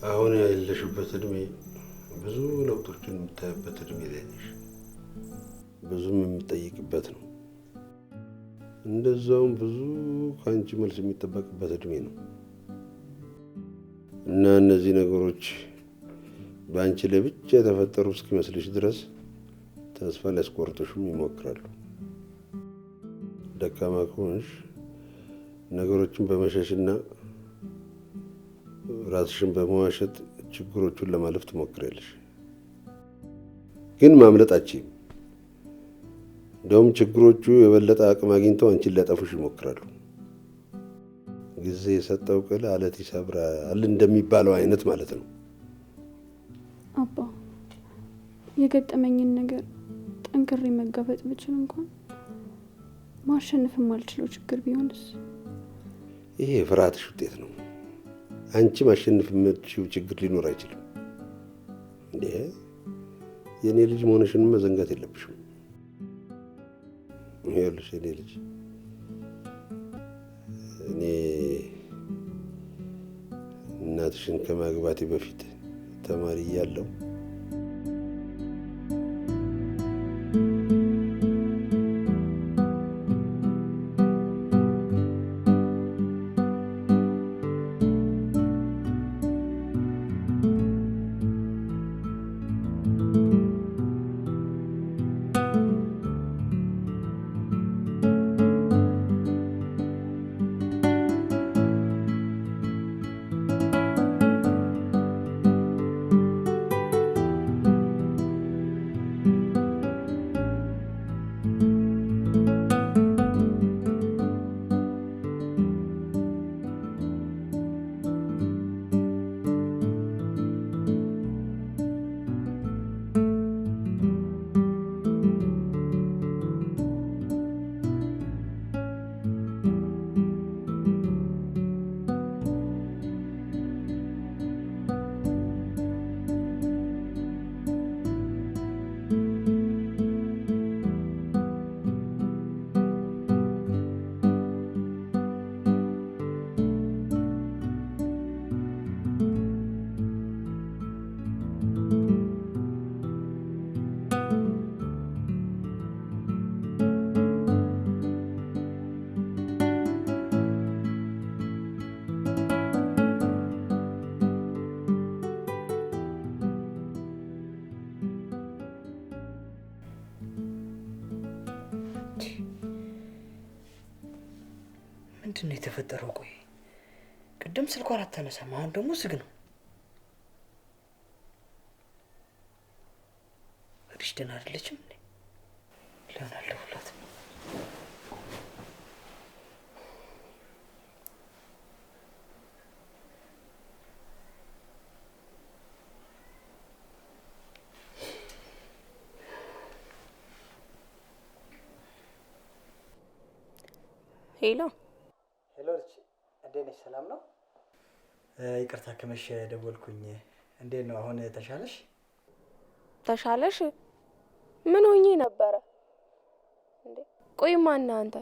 አሁን ያለሽበት እድሜ ብዙ ለውጦችን የምታይበት እድሜ ላይ ነሽ። ብዙም የምትጠይቅበት ነው። እንደዛውም ብዙ ከአንቺ መልስ የሚጠበቅበት እድሜ ነው እና እነዚህ ነገሮች በአንቺ ላይ ብቻ የተፈጠሩ እስኪመስልሽ ድረስ ተስፋ ሊያስቆርጡሽም ይሞክራሉ። ደካማ ከሆንሽ ነገሮችን በመሸሽና ራስሽን በመዋሸት ችግሮቹን ለማለፍ ትሞክሪያለሽ። ግን ማምለጣችም እንደውም ችግሮቹ የበለጠ አቅም አግኝተው አንቺን ሊያጠፉሽ ይሞክራሉ። ጊዜ የሰጠው ቅል አለት ይሰብራል እንደሚባለው አይነት ማለት ነው። አባ የገጠመኝን ነገር ጠንክሬ መጋፈጥ ብችል እንኳን ማሸነፍም አልችለው ችግር ቢሆንስ? ይሄ የፍርሃትሽ ውጤት ነው። አንቺ ማሸነፍ የምትችይው ችግር ሊኖር አይችልም። እንዴ የኔ ልጅ መሆንሽንም መዘንጋት የለብሽም። ይኸውልሽ የኔ ልጅ እኔ እናትሽን ከማግባቴ በፊት ተማሪ እያለሁ ምንድን ነው የተፈጠረው? ቆይ ቅድም ስልኳን አታነሳም፣ አሁን ደግሞ ዝግ ነው። እዲሽ ደህና አይደለችም እንዴ? ለምን አልደውላትም? ሄሎ ሄሎ፣ ልጅ እንዴት ነሽ? ሰላም ነው? ይቅርታ ከመሸ ደወልኩኝ። እንዴት ነው አሁን? ተሻለሽ? ተሻለሽ? ምን ሆኜ ነበረ እንዴ? ቆይ ማነህ አንተ?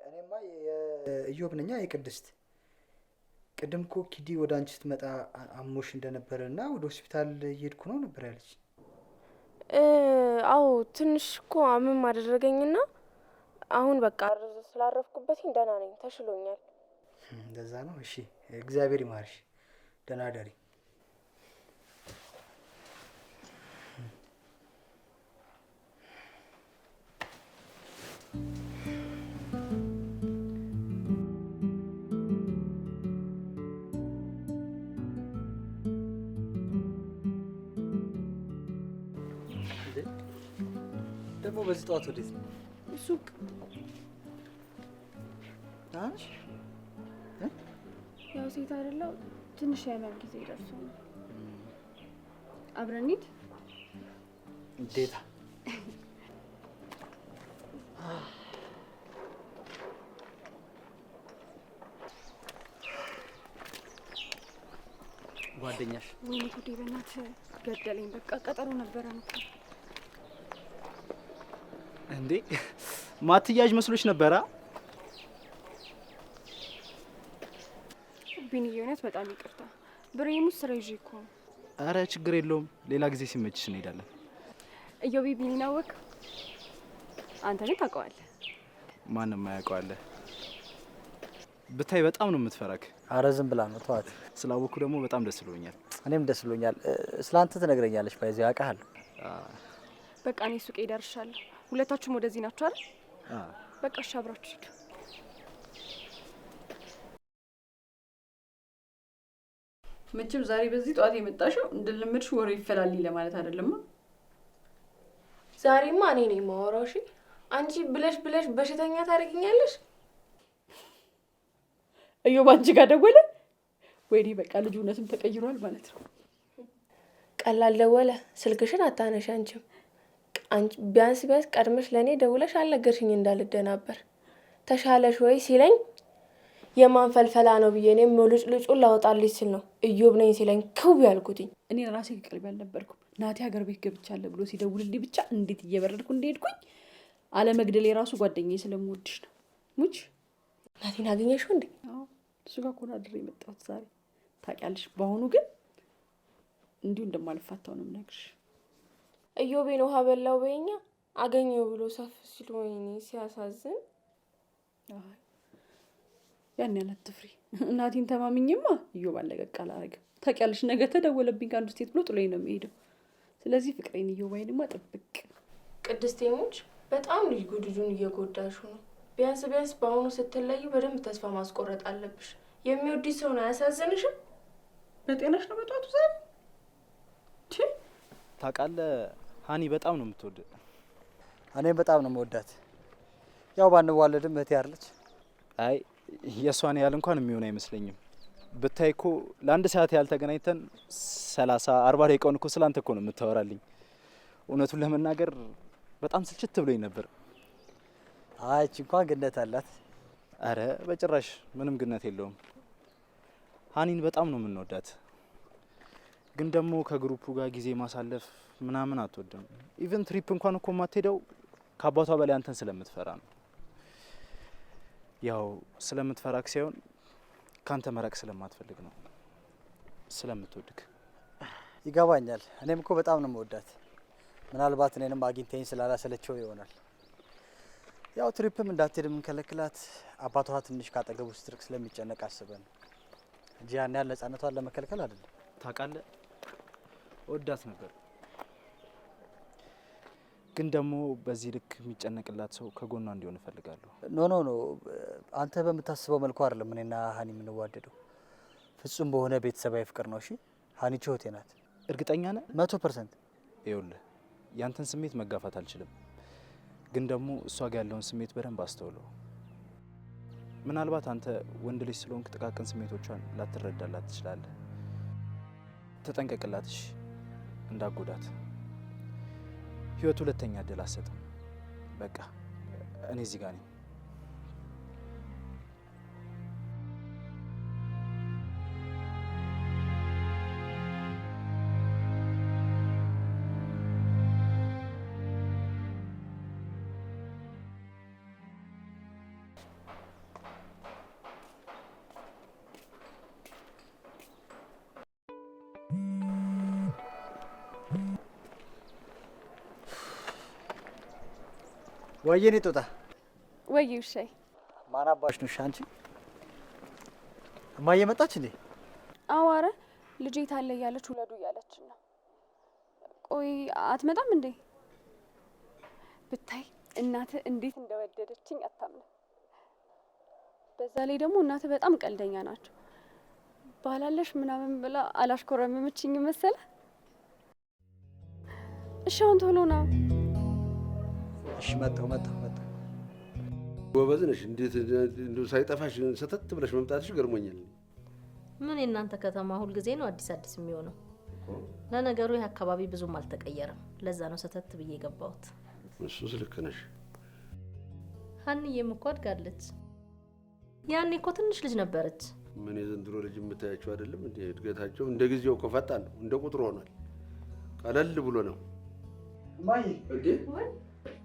እኔማ የኢዮብ ነኛ፣ የቅድስት። ቅድም እኮ ኪዲ ወደ አንቺ ስትመጣ አሞሽ እንደነበረ እና ወደ ሆስፒታል እየሄድኩ ነው ነበር ያለች። አዎ ትንሽ እኮ አመም አደረገኝና አሁን በቃ ስላረፍኩበትኝ ደህና ነኝ፣ ተሽሎኛል። እንደዛ ነው። እሺ እግዚአብሔር ይማርሽ። ደህና ደሪ። ደግሞ በዚህ ጠዋት ወዴት ነው? ሱቅ ታንሽ ያው ሴት አይደለው ትንሽ የህመም ጊዜ ደርሶ ነው። አብረን እንሂድ። እንዴታ ጓደኛሽ? ወይኔ ጉዴ፣ በእናትህ ገደለኝ። በቃ ቀጠሮ ነበረን እኮ። እንዴ ማትያዥ መስሎሽ ነበራ? ቢኒ የእውነት በጣም ይቅርታ። ብሬም ውስጥ ስራ ይዤ እኮ ነው። አረ ችግር የለውም፣ ሌላ ጊዜ ሲመችሽ እንሄዳለን። እዮቤ ቢኒን አወቅ? አንተ ግን ታውቀዋለህ። ማንም አያውቀዋለ። ብታይ በጣም ነው የምትፈራክ። አረ ዝም ብላ ነው፣ ተዋት። ስላወኩ ደግሞ በጣም ደስ ብሎኛል። እኔም ደስ ብሎኛል። ስላንተ ትነግረኛለች። ባይዚ ያውቃለሁ። በቃ እኔ ሱቄ ደርሻለሁ። ሁለታችሁም ወደዚህ ናችሁ አይደል? በቃ እሺ፣ አብራችሁ ሂዱ። መቼም ዛሬ በዚህ ጠዋት የመጣሽው እንደለመድሽ ወሬ ይፈላልኝ ለማለት አይደለም። ዛሬማ እኔ ነኝ የማወራው። እሺ አንቺ ብለሽ ብለሽ በሽተኛ ታደርጊኛለሽ። እዮብ አንቺ ጋር ደወለ? ወይኔ በቃ ልጁ እውነትም ተቀይሯል ማለት ነው። ቀላል ደወለ? ስልክሽን አታነሽ አንቺም። አንቺ ቢያንስ ቀድመሽ ለእኔ ደውለሽ አልነገርሽኝ እንዳልደናበር። ተሻለሽ ወይ ሲለኝ የማን ፈልፈላ ነው ብዬ እኔም ልጩን ላወጣልሽ ስል ነው እዮብ ነኝ ሲለኝ ክው ያልኩትኝ። እኔ ራሴ ቀልብ አልነበርኩም። ናቲ ሀገር ቤት ገብቻለሁ ብሎ ሲደውልልኝ ብቻ እንዴት እየበረድኩ እንደሄድኩኝ አለመግደል የራሱ ጓደኛዬ ስለምወድሽ ነው። ሙች ናቲን አገኘሽው እንዴ? አዎ እሱ ጋር እኮ ነው አድሬ የመጣሁት ዛሬ። ታውቂያለሽ፣ በአሁኑ ግን እንዲሁ እንደማልፋታው ነው የምነግርሽ። እዮቤን ውሃ በላው በይኛ አገኘው ብሎ ሰፍ ሲል ወይኔ ሲያሳዝን። ያን ያለት ትፍሪ። እናቴን ተማምኝማ እዮብ አለቀቅ አላረግም። ታውቂያለሽ፣ ነገ ተደወለብኝ ከአንዱ ስቴት ብሎ ጥሎኝ ነው የሚሄደው። ስለዚህ ፍቅሬን እዮባይንማ ጥብቅ። ቅድስቴ ሙች በጣም ልጁን እየጎዳሹ ነው። ቢያንስ በአሁኑ ስትለዩ በደንብ ተስፋ ማስቆረጥ አለብሽ። የሚወድሽ ሰው ነው። አያሳዝንሽም? በጤናሽ ነው በጧቱ ዛሬ? ታውቃለህ ሀኒ በጣም ነው የምትወድ። እኔም በጣም ነው የምወዳት። ያው ባንዋለድም እህቴ አይደለች? አይ የእሷን ያህል እንኳን የሚሆን አይመስለኝም። ብታይ እኮ ለአንድ ሰዓት ያህል ተገናኝተን 30-40 ደቂቃውን እኮ ስላንተ እኮ ነው የምታወራልኝ። እውነቱን ለመናገር በጣም ስልችት ብሎኝ ነበር። አይ እቺ እንኳን ግነት አላት። አረ በጭራሽ ምንም ግነት የለውም። ሀኒን በጣም ነው የምንወዳት። ግን ደግሞ ከግሩፑ ጋር ጊዜ ማሳለፍ ምናምን አትወድም። ኢቨን ትሪፕ እንኳን እኮ የማትሄደው ከአባቷ በላይ አንተን ስለምትፈራ ነው። ያው ስለምትፈራክ ሳይሆን ካንተ መራቅ ስለማትፈልግ ነው፣ ስለምትወድክ። ይገባኛል። እኔም እኮ በጣም ነው የምወዳት። ምናልባት እኔንም አግኝተኝ ስላላሰለቸው ይሆናል። ያው ትሪፕም እንዳትሄድ የምንከለክላት አባቷ ትንሽ ካጠገቡ ስትርቅ ስለሚጨነቅ አስበን እንጂ ያን ያህል ነፃነቷን ለመከልከል አይደለም። ታውቃለህ ወዳት ነበር። ግን ደግሞ በዚህ ልክ የሚጨነቅላት ሰው ከጎኗ እንዲሆን እፈልጋለሁ። ኖ አንተ በምታስበው መልኩ አይደለም እኔና ሀኒ የምንዋደደው። ፍጹም በሆነ ቤተሰባዊ ፍቅር ነው። እሺ ሀኒ ችሆቴ ናት። እርግጠኛ ነህ? 100%። ይኸውልህ ያንተን ስሜት መጋፋት አልችልም፣ ግን ደግሞ እሷ ጋር ያለውን ስሜት በደንብ አስተውለው። ምናልባት አንተ ወንድ ልጅ ስለሆንክ ጥቃቅን ስሜቶቿን ላትረዳላት ትችላለህ። ተጠንቀቅላት እሺ፣ እንዳጎዳት። ህይወት ሁለተኛ እድል አትሰጥም። በቃ እኔ እዚህ ጋር ነኝ። ወይኔ ጦጣ ወይ ውሻዬ። ማን አባሽ ነው? አንቺ እማዬ መጣች እንዴ? አዋረ ልጄ ታለ እያለች ውለዱ እያለች ነው። ቆይ አትመጣም እንዴ? ብታይ እናትህ እንዴት እንደወደደችኝ አታምንም። በዛ ላይ ደግሞ እናትህ በጣም ቀልደኛ ናቸው። ባላለሽ ምናምን ብላ አላሽኮረመመችኝ መሰለ። እሺ አሁን ቶሎ ና። እሺ መጣሁ። ጎበዝ ነሽ። እንዴት እንደው ሳይጠፋሽ ሰተት ብለሽ መምጣትሽ ገርሞኛል። ምን የእናንተ ከተማ ሁልጊዜ ነው አዲስ የሚሆነው? ለነገሩ ይህ አካባቢ ብዙም አልተቀየረም። ለዛ ነው ሰተት ብዬ የገባሁት። እሱስ ልክ ነሽ። ሀኒዬም እኮ አድጋለች። ያኔ እኮ ትንሽ ልጅ ነበረች። ምን የዘንድሮ ልጅ የምታያቸው አይደለም እንዴ? እድገታቸው እንደ ጊዜው እኮ ፈጣን ነው፣ እንደ ቁጥሩ ሆኗል። ቀለል ብሎ ነው። እማዬ እንዴ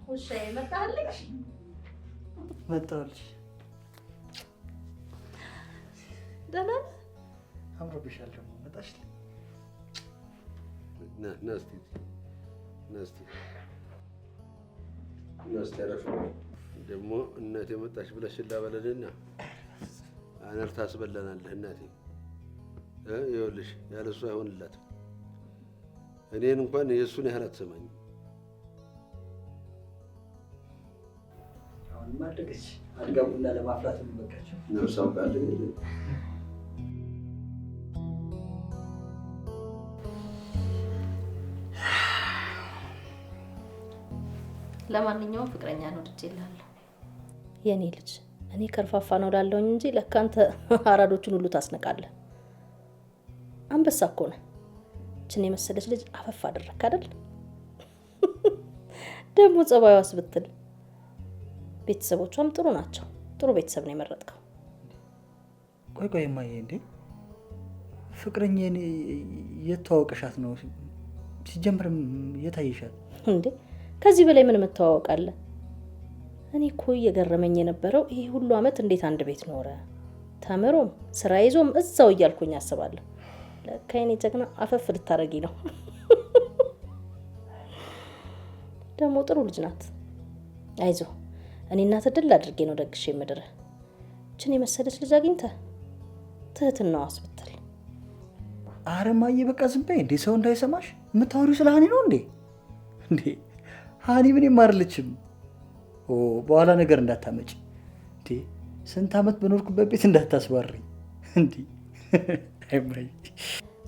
ውሻዬ መጣልሽ? መጣልሽ። ደህና ነህ? አምሮብሻል ደግሞ መጣሽ። ናስቲ አረፍ ደግሞ እናቴ መጣች ብለሽ ላበለልና አነር ታስበለናለህ። እናቴ ይኸውልሽ ያለሱ አይሆንላትም። እኔን እንኳን የእሱን ያህል አትሰማኝም። ማደገች አድጋ ቡና ለማፍላት የሚበቃቸው ነፍስ አውቃለሁ። ለማንኛውም ፍቅረኛ ነው ልጅ ይላለሁ። የኔ ልጅ እኔ ከርፋፋ ነው ላለውኝ እንጂ ለካ አንተ አራዶቹን ሁሉ ታስነቃለህ። አንበሳ እኮ ነህ። እችን የመሰለች ልጅ አፈፍ አደረክ አይደል? ደግሞ ጸባዩስ ብትል ቤተሰቦቿም ጥሩ ናቸው። ጥሩ ቤተሰብ ነው የመረጥከው። ቆይ እማዬ፣ እንዴ ፍቅረኛዬን የተዋወቀሻት ነው? ሲጀምርም የታየሻት እንዴ? ከዚህ በላይ ምን መተዋወቃለ? እኔ እኮ እየገረመኝ የነበረው ይሄ ሁሉ አመት እንዴት አንድ ቤት ኖረ፣ ተምሮም ስራ ይዞም እዛው እያልኩኝ አስባለሁ። ለካ የኔ ጀግና አፈፍ ልታረጊ ነው። ደግሞ ጥሩ ልጅ ናት። አይዞ እኔ እናት ድል አድርጌ ነው ደግሼ የምድርህ። እችን የመሰለች ልጅ አግኝተህ ትህትናዋስ ብትል። ኧረ እማዬ በቃ ዝም በይ እንዴ! ሰው እንዳይሰማሽ። የምታወሪው ስለ ሀኒ ነው እንዴ? እንዴ ሀኒ ምን ይማርልችም? በኋላ ነገር እንዳታመጭ እንዴ! ስንት አመት በኖርኩበት ቤት እንዳታስባርኝ እንዴ! አይማዬ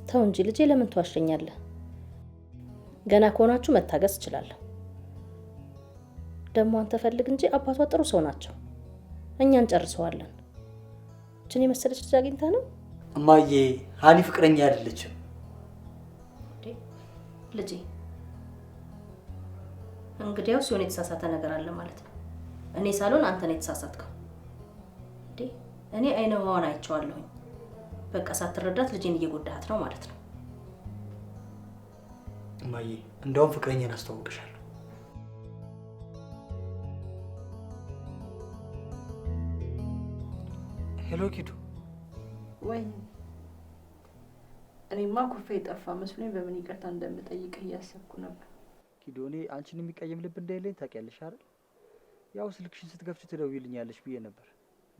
ተው እንጂ ልጄ፣ ለምን ትዋሸኛለህ? ገና ከሆናችሁ መታገስ እችላለሁ። ደግሞ አንተ ፈልግ እንጂ አባቷ ጥሩ ሰው ናቸው። እኛ እንጨርሰዋለን። እችን የመሰለች ልጅ አግኝታ ነው እማዬ። ሀኒ ፍቅረኛ አይደለችም ልጄ። እንግዲያውስ የሆነ የተሳሳተ ነገር አለ ማለት ነው። እኔ ሳልሆን አንተ ነው የተሳሳትከው እንዴ? እኔ አይነ ውሃዋን አይቼዋለሁኝ። በቃ ሳትረዳት ልጄን እየጎዳሃት ነው ማለት ነው። እማዬ እንደውም ፍቅረኛን አስተዋውቅሻለሁ። ሄሎ ኪዱ። ወይ እኔማ ኩርፌ የጠፋ መስሎኝ በምን ይቅርታ እንደምጠይቅህ እያሰብኩ ነበር። ኪዱ፣ እኔ አንቺን የሚቀየም ልብ እንደሌለኝ ታውቂያለሽ አይደል? ያው ስልክሽን ስትከፍቺ ትደውይልኛለሽ ብዬ ነበር፣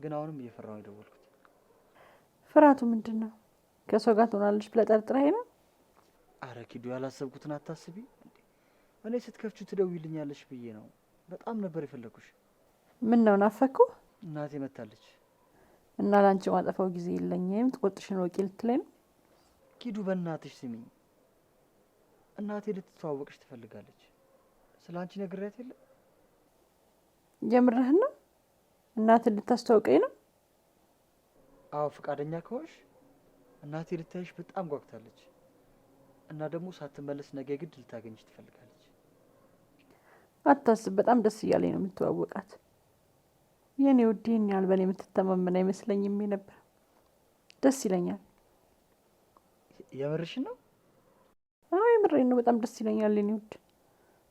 ግን አሁንም እየፈራሁ የደወልኩት። ፍርሃቱ ምንድን ነው? ከሰው ጋር ትሆናለች ብለህ ጠርጥረኸኝ ነው? አረ ኪዱ፣ ያላሰብኩትን አታስቢ። እኔ ስትከፍቹ ትደውይልኛለሽ ብዬ ነው። በጣም ነበር የፈለኩሽ። ምን ነው ናፈኩ? እናቴ መታለች እና ላንቺ ማጠፋው ጊዜ የለኝም ጥቆጥሽን ወቂ ልትለኝ ነው? ኪዱ በእናትሽ ስሚኝ፣ እናቴ ልትተዋወቅሽ ትፈልጋለች። ስለ አንቺ ነግሬያት የለ? ጀምረህና እናት ልታስተዋውቀኝ ነው? አዎ ፈቃደኛ ከሆንሽ እናቴ ልታይሽ በጣም ጓግታለች እና ደግሞ ሳትመለስ ነገ ግድ ልታገኝሽ ትፈልጋለች። አታስብ፣ በጣም ደስ እያለኝ ነው የምትዋወቃት። የኔ ውድ ይህን ያህል በእኔ የምትተማመን አይመስለኝም ነበር። ደስ ይለኛል። የምርሽ ነው? አዎ የምሬን ነው። በጣም ደስ ይለኛል የኔ ውድ።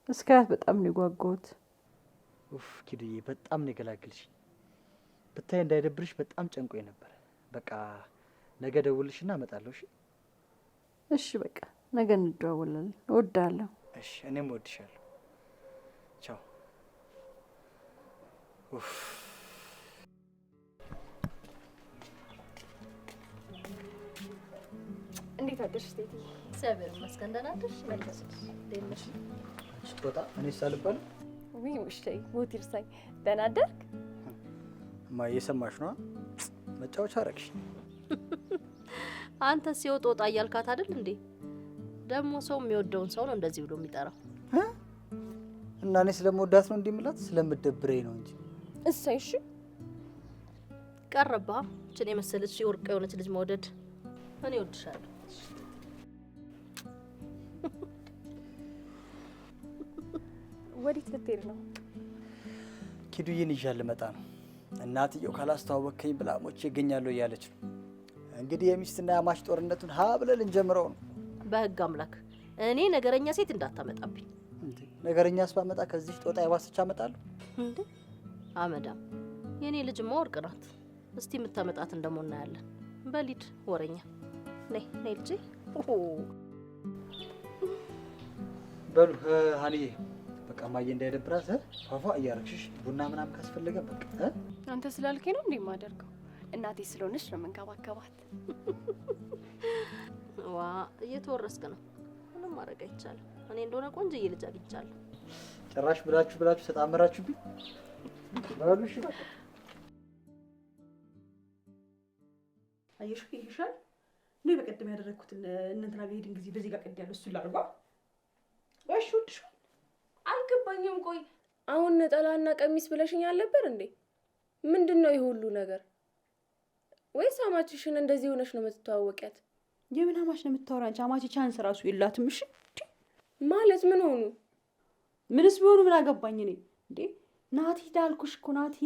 እስካያት በጣም ነው የጓጓሁት። ኡፍ ኪዱዬ በጣም ነው የገላግልሽ። ብታይ እንዳይደብርሽ በጣም ጨንቆኝ ነበር። በቃ ነገ ደውልሽና እመጣለሁ። እሺ? እሺ በቃ ነገ እንደዋወላለን። እወድሃለሁ። እሺ እኔም እወድሻለሁ። ቻው። ኡፍ እንዴት አደርሽ ቴቴ? እግዚአብሔር ይመስገን ደህና አደርሽ? መልሰሽ እንዴት ነሽ? ስትወጣ እኔ ሳልባል ውይ ውሽ ላይ ሞት ይርሳኝ። ደህና አደርክ? ማ እየሰማሽ ነው? መጫወቻ አረግሽ። አንተ ሲወጥ ወጣ እያልካት አይደል እንዴ? ደግሞ ሰው የሚወደውን ሰው ነው እንደዚህ ብሎ የሚጠራው። እና እኔ ስለምወዳት ነው እንዲምላት ስለምደብረኝ ነው እንጂ። እሰይ እሺ ቀረባ እችን የመሰለች ወርቅ የሆነች ልጅ መውደድ። እኔ እወድሻለሁ። ወዴት ልትሄድ ነው? ኪዱዬን ይዣት ልመጣ ነው። እናትየው ካላስተዋወቅከኝ ብላ ሞቼ እገኛለሁ እያለች ነው። እንግዲህ የሚስትና የአማች ጦርነቱን ሀ ብለን ልንጀምረው ነው። በህግ አምላክ እኔ ነገረኛ ሴት እንዳታመጣብኝ። ነገረኛስ ባመጣ ከዚህ ጦጣ የባሰች አመጣለሁ እንዴ? አመዳም የኔ ልጅማ ወርቅ ናት። እስቲ የምታመጣትን ደግሞ እናያለን። በሊድ ወረኛ ነይ ነይ ልጄ። በሉ ሀኒዬ በቃ ማየ እንዳይደብራት ፏፏ እያረግሽሽ ቡና ምናምን ካስፈለገ በቃ አንተ ስላልከኝ ነው እንዴ የማደርገው? እናቴ ስለሆነች ነው የምንከባከባት። ዋ እየተወረስክ ነው። ምንም ማድረግ አይቻልም። እኔ እንደሆነ ቆንጆዬ ልጅ አግኝቻለሁ። ጭራሽ ብላችሁ ተጣመራችሁብኝ። በሉ እሺ በቃ አየሽ ይሻል ነው። በቀደም ያደረኩትን እንትና ጋር ሄድን ጊዜ በዚህ ጋር ቀድ ያለው እሱ ላርባ እሺ ወድሽ አልገባኝም። ቆይ አሁን ነጠላና ቀሚስ ብለሽኝ አልነበር እንዴ? ምንድነው ይሄ ሁሉ ነገር? ወይስ አማችሽን እንደዚህ ሆነሽ ነው የምትተዋወቂያት? የምን አማች ነው የምታወራ? አንቺ አማች ቻንስ ራሱ የላትም። እሺ ማለት ምን ሆኑ? ምንስ ቢሆኑ ምን አገባኝ እኔ እንዴ? ናቲ ዳልኩሽ እኮ ናቲ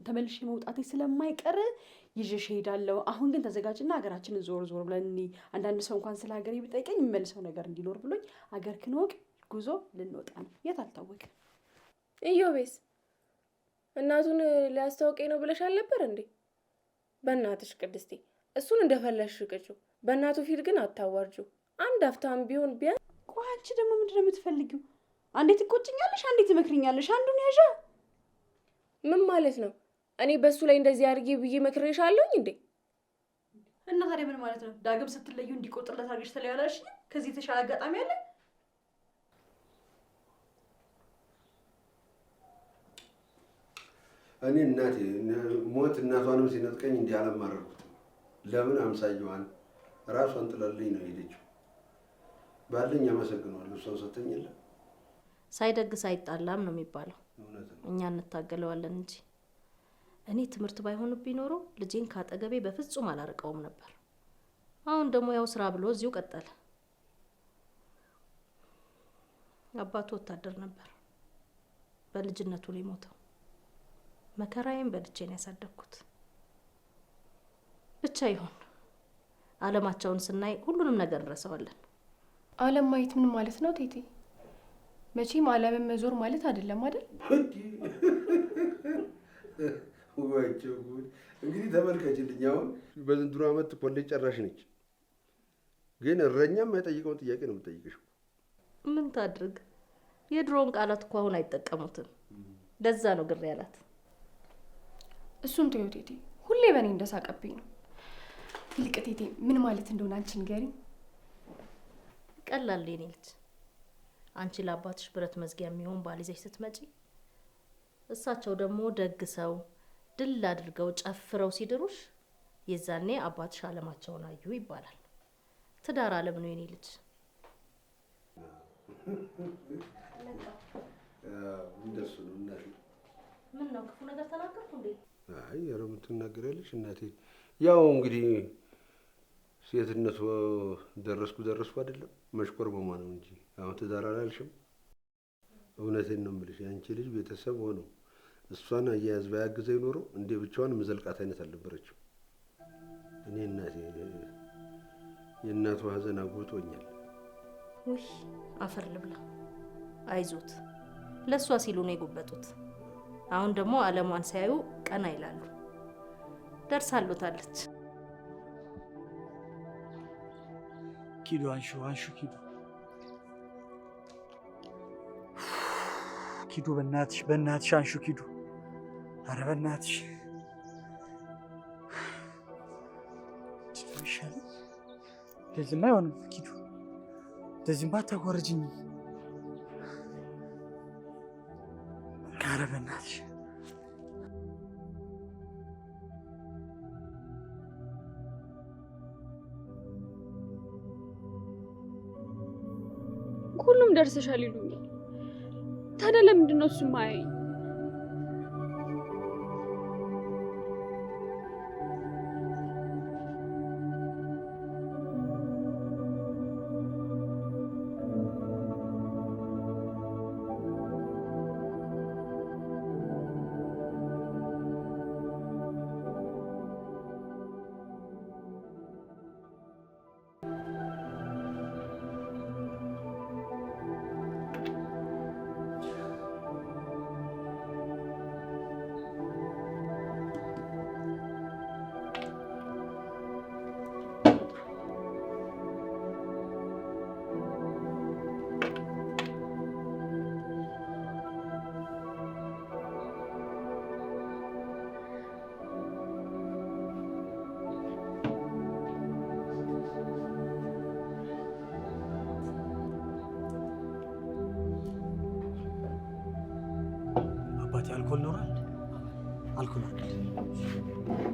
ተመልሼ መውጣቴ ስለማይቀር ይዤሽ እሄዳለሁ። አሁን ግን ተዘጋጅና ሀገራችንን ዞር ዞር ብለን አንዳንድ ሰው እንኳን ስለ ሀገሬ ቢጠይቀኝ የሚመልሰው ነገር እንዲኖር ብሎኝ ሀገር ክንወቅ ጉዞ ልንወጣ ነው። የት አልታወቅም። ኢዮቤስ እናቱን ሊያስታውቀኝ ነው ብለሽ አልነበር እንዴ? በእናትሽ ቅድስቴ እሱን እንደፈለሽ ቅጩ። በእናቱ ፊት ግን አታዋርጁ። አንድ አፍታም ቢሆን ቢያንስ። ቆይ አንቺ ደግሞ ምንድነው የምትፈልጊው? አንዴ ትቆጭኛለሽ፣ አንዴ ትመክሪኛለሽ። አንዱን ያዣ። ምን ማለት ነው? እኔ በሱ ላይ እንደዚህ አድርጌ ብዬ መክሬሻለሁኝ እንዴ? እና ታዲያ ምን ማለት ነው? ዳግም ስትለዩ እንዲቆጥርለት አድርገሽ ተለያላሽ። ከዚህ የተሻለ አጋጣሚ አለ? እኔ እናቴ ሞት እናቷንም ሲነጥቀኝ እንዲህ አላማረርኩትም። ለምን አምሳየዋን ራሷን ጥላልኝ ነው የሄደችው። ባለኝ አመሰግነዋለሁ። እሷን ሰተኝ የለ ሳይደግስ አይጣላም ነው የሚባለው። እኛ እንታገለዋለን እንጂ እኔ ትምህርት ባይሆንብኝ ኖሮ ልጄን ካጠገቤ በፍጹም አላርቀውም ነበር። አሁን ደግሞ ያው ስራ ብሎ እዚሁ ቀጠለ። አባቱ ወታደር ነበር። በልጅነቱ ላይ ሞተው መከራዬን በልቼ ነው ያሳደግኩት። ብቻ ይሁን። ዓለማቸውን ስናይ ሁሉንም ነገር እንረሳዋለን። ዓለም ማየት ምን ማለት ነው ቴቴ? መቼም ዓለምን መዞር ማለት አይደለም አይደል? ወይቸው ጉድ! እንግዲህ ተመልከችልኝ። አሁን በዘንድሮ ዓመት ኮሌጅ ጨራሽ ነች፣ ግን እረኛም የማይጠይቀውን ጥያቄ ነው የምትጠይቅሽው። ምን ታድርግ? የድሮውን ቃላት እኮ አሁን አይጠቀሙትም። ለዛ ነው ግር ያላት። እሱን ተይው ቴቴ፣ ሁሌ በእኔ እንደሳቀብኝ ነው። ይልቅ ቴቴ ምን ማለት እንደሆነ አንቺ ንገሪኝ። ቀላል የኔ ልጅ። አንቺ ለአባትሽ ብረት መዝጊያ የሚሆን ባል ይዘሽ ስትመጪ እሳቸው ደግሞ ደግ ሰው ድል አድርገው ጨፍረው ሲድሩሽ የዛኔ አባትሽ አለማቸውን አዩ ይባላል። ትዳር አለም ነው የኔ ልጅ። እንደሱ ነው እናቴ። ምን ነው ክፉ ነገር ተናገርኩ እንዴ? አይ ኧረ ምን ትናገሪያለሽ እናቴ። ያው እንግዲህ ሴትነቱ ደረስኩ አይደለም መሽኮርመሟ ነው እንጂ አሁን ትዳር አላልሽም። እውነቴን ነው የምልሽ ያንቺ ልጅ ቤተሰብ ሆኖ እሷን አያያዝ ባያግዘኝ ኖሮ እንደ ብቻዋን መዘልቃት አይነት አልነበረችም። እኔ እናቴ የእናቷ ሀዘን አጎቶኛል። ውይ አፈር ልብላ። አይዞት ለእሷ ሲሉ ነው የጎበጡት። አሁን ደግሞ አለሟን ሲያዩ ቀና ይላሉ። ደርሳሉታለች። ኪዱ አንሹ ኪዱ በእናትሽ አንሹ ኪዱ። ኧረ በእናትሽ ይሻላል። እንደዚህማ አይሆንም ኪዱ፣ እንደዚህማ አታጓርጅኝ። ኧረ በእናትሽ ሁሉም ደርሰሻል ይሉኛል። ታዲያ ለምንድን ነው እሱ የማያየኝ? አባቴ አልኮል ኖራል? አልኮል አይደል?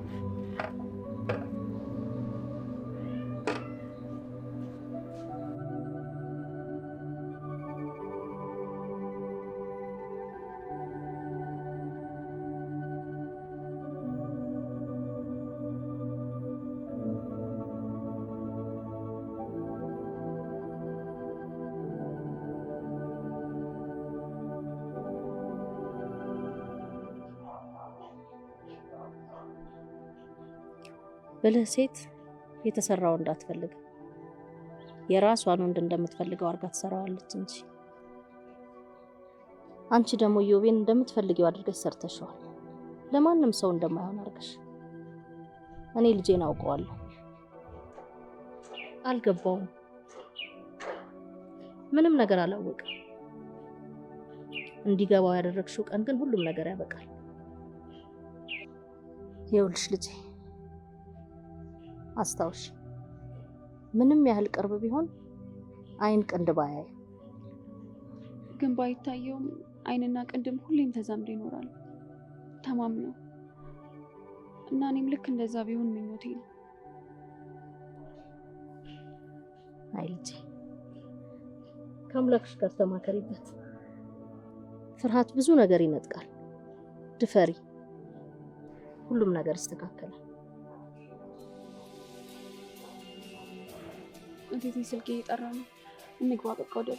ብልህ ሴት የተሰራው እንዳትፈልግ የራሷን ወንድ እንደምትፈልገው አድርጋ ትሰራዋለች እንጂ። አንቺ ደግሞ ዮቤን እንደምትፈልጊው አድርገሽ ሰርተሽዋል። ለማንም ሰው እንደማይሆን አድርገሽ። እኔ ልጄን አውቀዋለሁ። አልገባውም፣ ምንም ነገር አላወቅም። እንዲገባው ያደረግሽው ቀን ግን ሁሉም ነገር ያበቃል። ይኸውልሽ ልጄ አስታውሽ፣ ምንም ያህል ቅርብ ቢሆን አይን ቅንድብ አያይ። ግን ባይታየውም አይንና ቅንድም ሁሌም ተዛምዶ ይኖራሉ ተማምነው እና እኔም ልክ እንደዛ ቢሆን ምኞቴ ነው። አይ ልጄ ከአምላክሽ ጋር ተማከሪበት። ፍርሃት ብዙ ነገር ይነጥቃል። ድፈሪ፣ ሁሉም ነገር ይስተካከላል። እንዴት ስልኬ እየጠራ ነው? እንግባ በቃ ወደ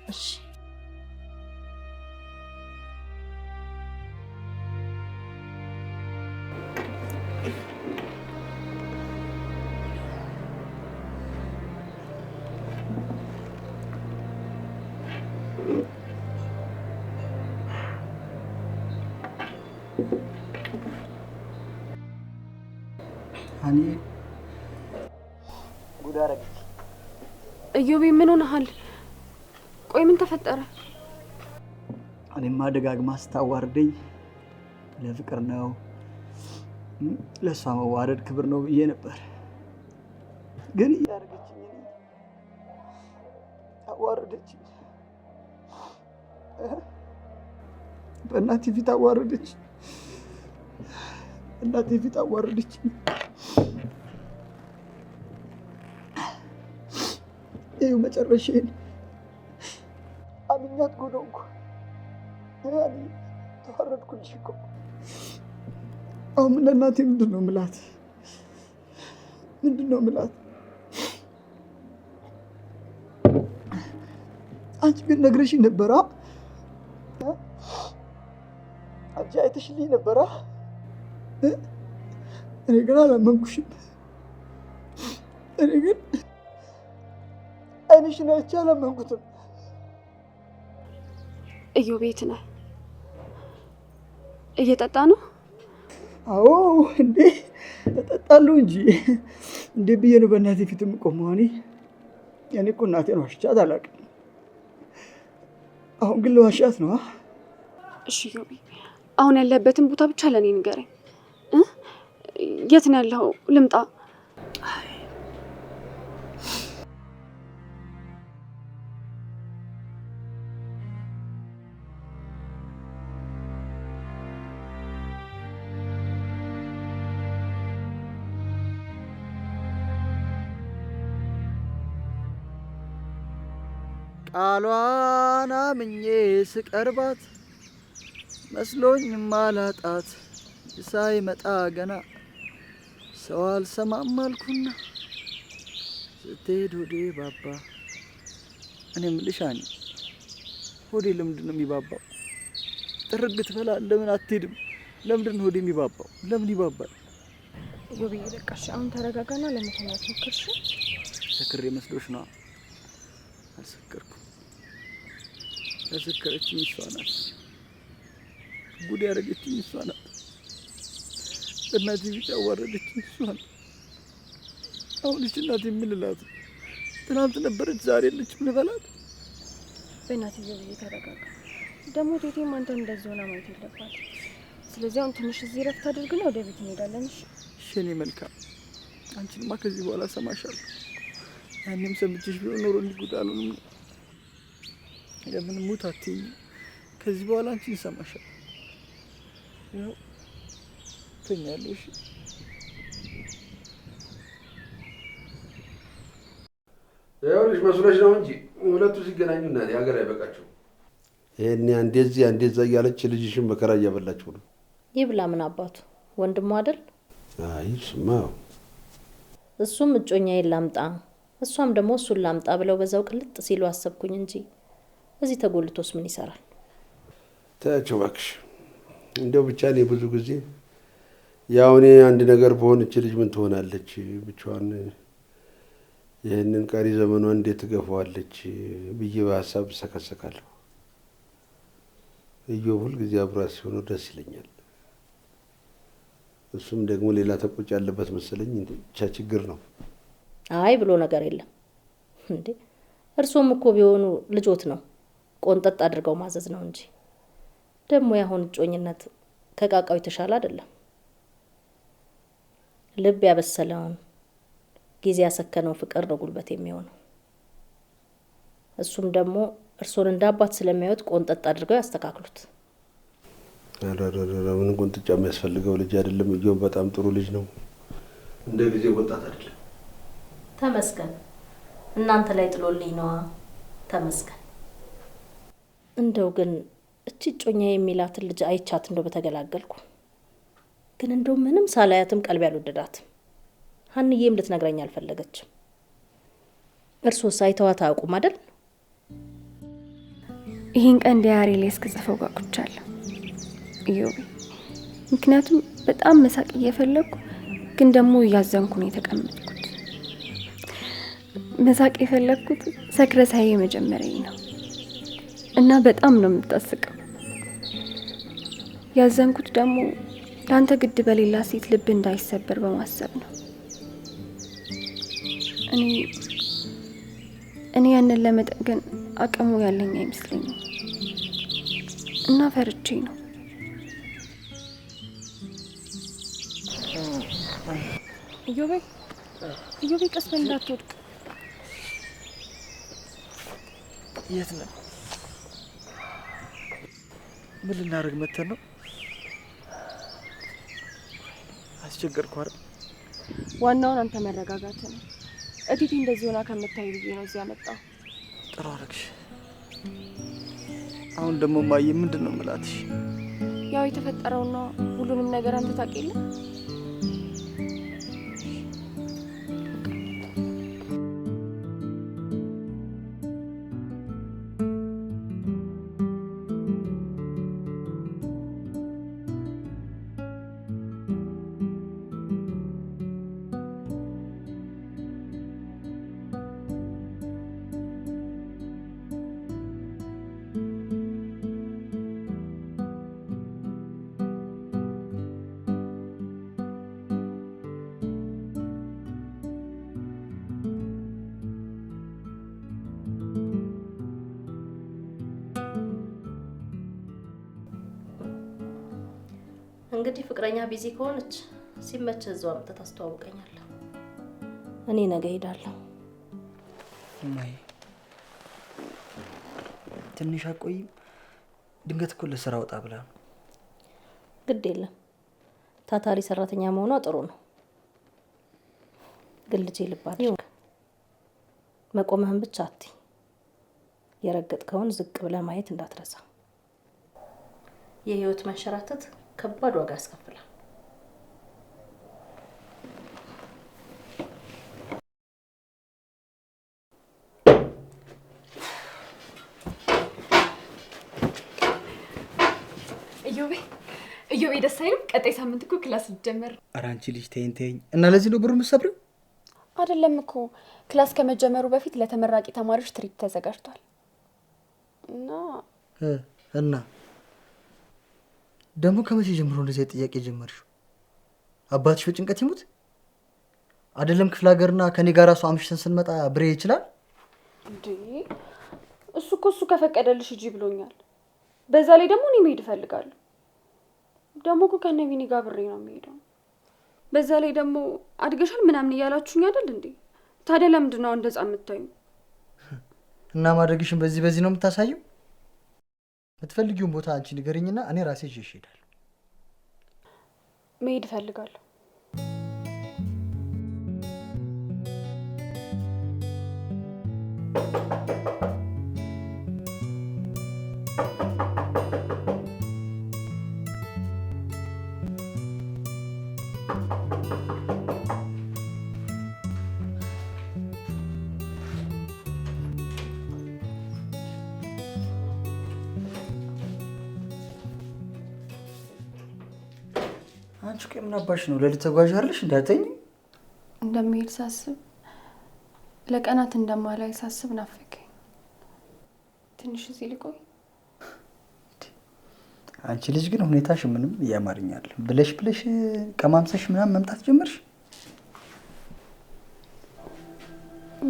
እሺ። እኔ ጉድ አደረገች። እዮቤ ምን ሆነሃል? ቆይ ምን ተፈጠረ? እኔማ ደጋግማ ስታዋርደኝ ለፍቅር ነው ለእሷ መዋረድ ክብር ነው ብዬ ነበር። ግን እያደረገችኝ አዋረደችኝ። በእናቴ ፊት አዋረደች። እናቴ ፊት አዋረደች። ይኸው መጨረሻዬን አምኛት ጎደንኩ። ያኔ ተዋረድኩልሽ እኮ። አሁን ለእናቴ ምንድን ነው የምላት? ምንድን ነው የምላት? አንቺ ግን ነግረሽኝ ነበራ። አንቺ አይተሽልኝ ነበራ። እኔ ግን አላመንኩሽም። እኔ ግን አይንሽን አይቼ አላመንኩትም። እዮብ ቤት ነህ? እየጠጣ ነው? አዎ እንዴ እጠጣለሁ እንጂ እንዴ ብዬ ነው በእናቴ ፊት የምቆመው? እኔ እኮ እናቴን ዋሽቻት አላውቅም። አሁን ግን ለዋሻት ነው። እሺ እዮብ፣ አሁን ያለበትን ቦታ ብቻ ለኔ ንገረኝ። የት ነው ያለው? ልምጣ? ቃሏን አምኜ ስቀርባት መስሎኝ ማላጣት ሳይመጣ ገና ሰው አልሰማም አልኩና ስትሄድ ሆዴ ባባ። እኔ የምልሽ አኒ፣ ሆዴ ለምንድን ነው የሚባባው? ጥርግ ትበላ ለምን አትሄድም? ለምንድን ነው ሆዴ የሚባባው? ለምን ይባባል? ዮብዬ በቃሽ፣ አሁን ተረጋጋና ለመተኛት ሞክር። ሰክሬ መስሎሽ ነው? አልሰከርኩም። ያሰከረችኝ እሷ ናት። ጉድ ያደረገችኝ እሷ ናት። እናቴ ፊት ያዋረደችኝ እሷ ናት። አሁንሽ እናቴ ምን ልላት? ትናንት ነበረች ዛሬ የለችም ልበላት? በእናትዬ ዮብዬ ተረጋጋ። ደግሞ ቴቴም አንተን እንደዚህ ሆና ማየት የለባት። ስለዚህ አሁን ትንሽ እዚህ ረፍት አድርግና ወደ ቤት እንሄዳለን። እሺ የኔ መልካም፣ አንቺንማ ከዚህ በኋላ ሰማሻለሁ። ያኔም ሰምቼሽ ቢሆን ኖሮ እንዲጉዳሉን ለምን ሙት አትይኝ? ከዚህ በኋላ አንቺን ሰማሻለሁ። ያው ተኛለሁ። እሺ ይኸውልሽ መስሎሽ ነው እንጂ ሁለቱ ሲገናኙ እናቴ ሀገር አይበቃቸው። ይሄኔ አንዴዚህ አንዴዛ እያለች ልጅሽን መከራ እያበላችሁ ነው። ይብላ ምን አባቱ ወንድሙ አይደል? አይ ስማ፣ እሱም እጮኛዬን ላምጣ እሷም ደግሞ እሱን ላምጣ ብለው በዛው ቅልጥ ሲሉ አሰብኩኝ እንጂ እዚህ ተጎልቶስ ምን ይሰራል? ተያቸው እባክሽ። እንደው ብቻ እኔ ብዙ ጊዜ ያው እኔ አንድ ነገር በሆነች ልጅ ምን ትሆናለች ብቻዋን ይህንን ቀሪ ዘመኗን እንዴት ትገፋዋለች ብዬ በሀሳብ ሰከሰካለሁ። እዮብ ሁልጊዜ አብሯት ሲሆኑ ደስ ይለኛል። እሱም ደግሞ ሌላ ተቆጭ ያለበት መሰለኝ። ብቻ ችግር ነው። አይ ብሎ ነገር የለም እንዴ። እርሶም እኮ ቢሆኑ ልጆት ነው፣ ቆንጠጥ አድርገው ማዘዝ ነው እንጂ። ደግሞ ያሁን እጮኝነት ከቃቃው የተሻለ አይደለም። ልብ ያበሰለውን ጊዜ ያሰከነው ፍቅር ነው ጉልበት የሚሆነው። እሱም ደግሞ እርሶን እንደ አባት ስለሚያዩት ቆንጠጥ አድርገው ያስተካክሉት። ምን ቁንጥጫ የሚያስፈልገው ልጅ አይደለም። እዮብ በጣም ጥሩ ልጅ ነው። እንደ ጊዜ ወጣት አይደለም። ተመስገን። እናንተ ላይ ጥሎልኝ ነዋ። ተመስገን። እንደው ግን እቺ ጮኛ የሚላትን ልጅ አይቻት እንደው በተገላገልኩ። ግን እንደው ምንም ሳላያትም ቀልብ ያልወደዳትም። ሀንዬም ልትነግረኝ አልፈለገችም። እርሶስ አይተዋት አያውቁም አይደል? ይህን ቀን ዲያሪ ላይ እስክጽፈው ጓጉቻለሁ እዮብ። ምክንያቱም በጣም መሳቅ እየፈለግኩ ግን ደግሞ እያዘንኩ ነው የተቀመጥኩት። መሳቅ የፈለግኩት ሰክረሳዬ መጀመሪያ ነው እና በጣም ነው የምታስቀው። ያዘንኩት ደግሞ ለአንተ ግድ በሌላ ሴት ልብ እንዳይሰበር በማሰብ ነው። እኔ ያንን ለመጠገን አቅሙ ያለኝ አይመስለኝም እና ፈርቼ ነው። እዮቤ ቀስ በል እንዳትወድቅ። የት ነው? ምን ልናደርግ መተን ነው? አስቸገርኩ አይደል? ዋናውን አንተ መረጋጋት ነው። እቲቲ እንደዚህ ሆና ከምታይ ብዬ ነው እዚህ ያመጣው። ጥሩ አደረግሽ። አሁን ደግሞ ማየ ምንድን ነው የምላትሽ? ያው የተፈጠረው ነው። ሁሉንም ነገር አንተ ታውቅ የለ? እንግዲህ ፍቅረኛ ቢዚ ከሆነች ሲመች እዛው አምጥተህ ታስተዋውቀኛለህ። እኔ ነገ ሄዳለሁ። እማዬ ትንሽ አቆይም? ድንገት እኮ ለስራ ወጣ ብላ ነው። ግድ የለም ታታሪ ሰራተኛ መሆኗ ጥሩ ነው። ግን ልጄ ልባል መቆምህን ብቻ አትይ። የረገጥከውን ዝቅ ብለህ ማየት እንዳትረሳ። የህይወት መንሸራተት ከባድ ዋጋ ያስከፍላል። እዮቤ ደስ አይልም? ቀጣይ ሳምንት እኮ ክላስ ሊጀመር። ኧረ አንቺ ልጅ ተይኝ ተይኝ። እና ለዚህ ነው ብሩ የምትሰብሪው? አይደለም እኮ ክላስ ከመጀመሩ በፊት ለተመራቂ ተማሪዎች ትርኢት ተዘጋጅቷል እና ደግሞ ከመቼ ጀምሮ እንደዚህ ጥያቄ ጀመርሽው? አባትሽ በጭንቀት ይሙት አይደለም ክፍለ ሀገርና ከኔ ጋር እሱ አምሽተን ስንመጣ ብሬ ይችላል እንዴ? እሱ ከፈቀደልሽ ሂጂ ብሎኛል። በዛ ላይ ደግሞ እኔ መሄድ እፈልጋለሁ። ደግሞ እኮ ከነ ቢኒ ጋር ብሬ ነው የሚሄደው። በዛ ላይ ደግሞ አድገሻል ምናምን እያላችሁኝ አይደል እንዴ? ታዲያ ለምንድን ነው እንደዛ የምታዩኝ? እና ማድረግሽን በዚህ ነው የምታሳየው? የምትፈልጊውን ቦታ አንቺ ንገሪኝና እኔ ራሴ ይዤሽ እሄዳለሁ። መሄድ እፈልጋለሁ። አንቺ ቆይ ምን አባሽ ነው? ለሊት ተጓዥ አይደልሽ? እንዳትኝ እንደምሄድ ሳስብ ለቀናት እንደማላይ ሳስብ ናፈቀኝ። ትንሽ እዚህ ልቆይ። አንቺ ልጅ ግን ሁኔታሽ ምንም እያማርኛል ብለሽ ቀማምሰሽ ምናምን መምጣት ጀመርሽ።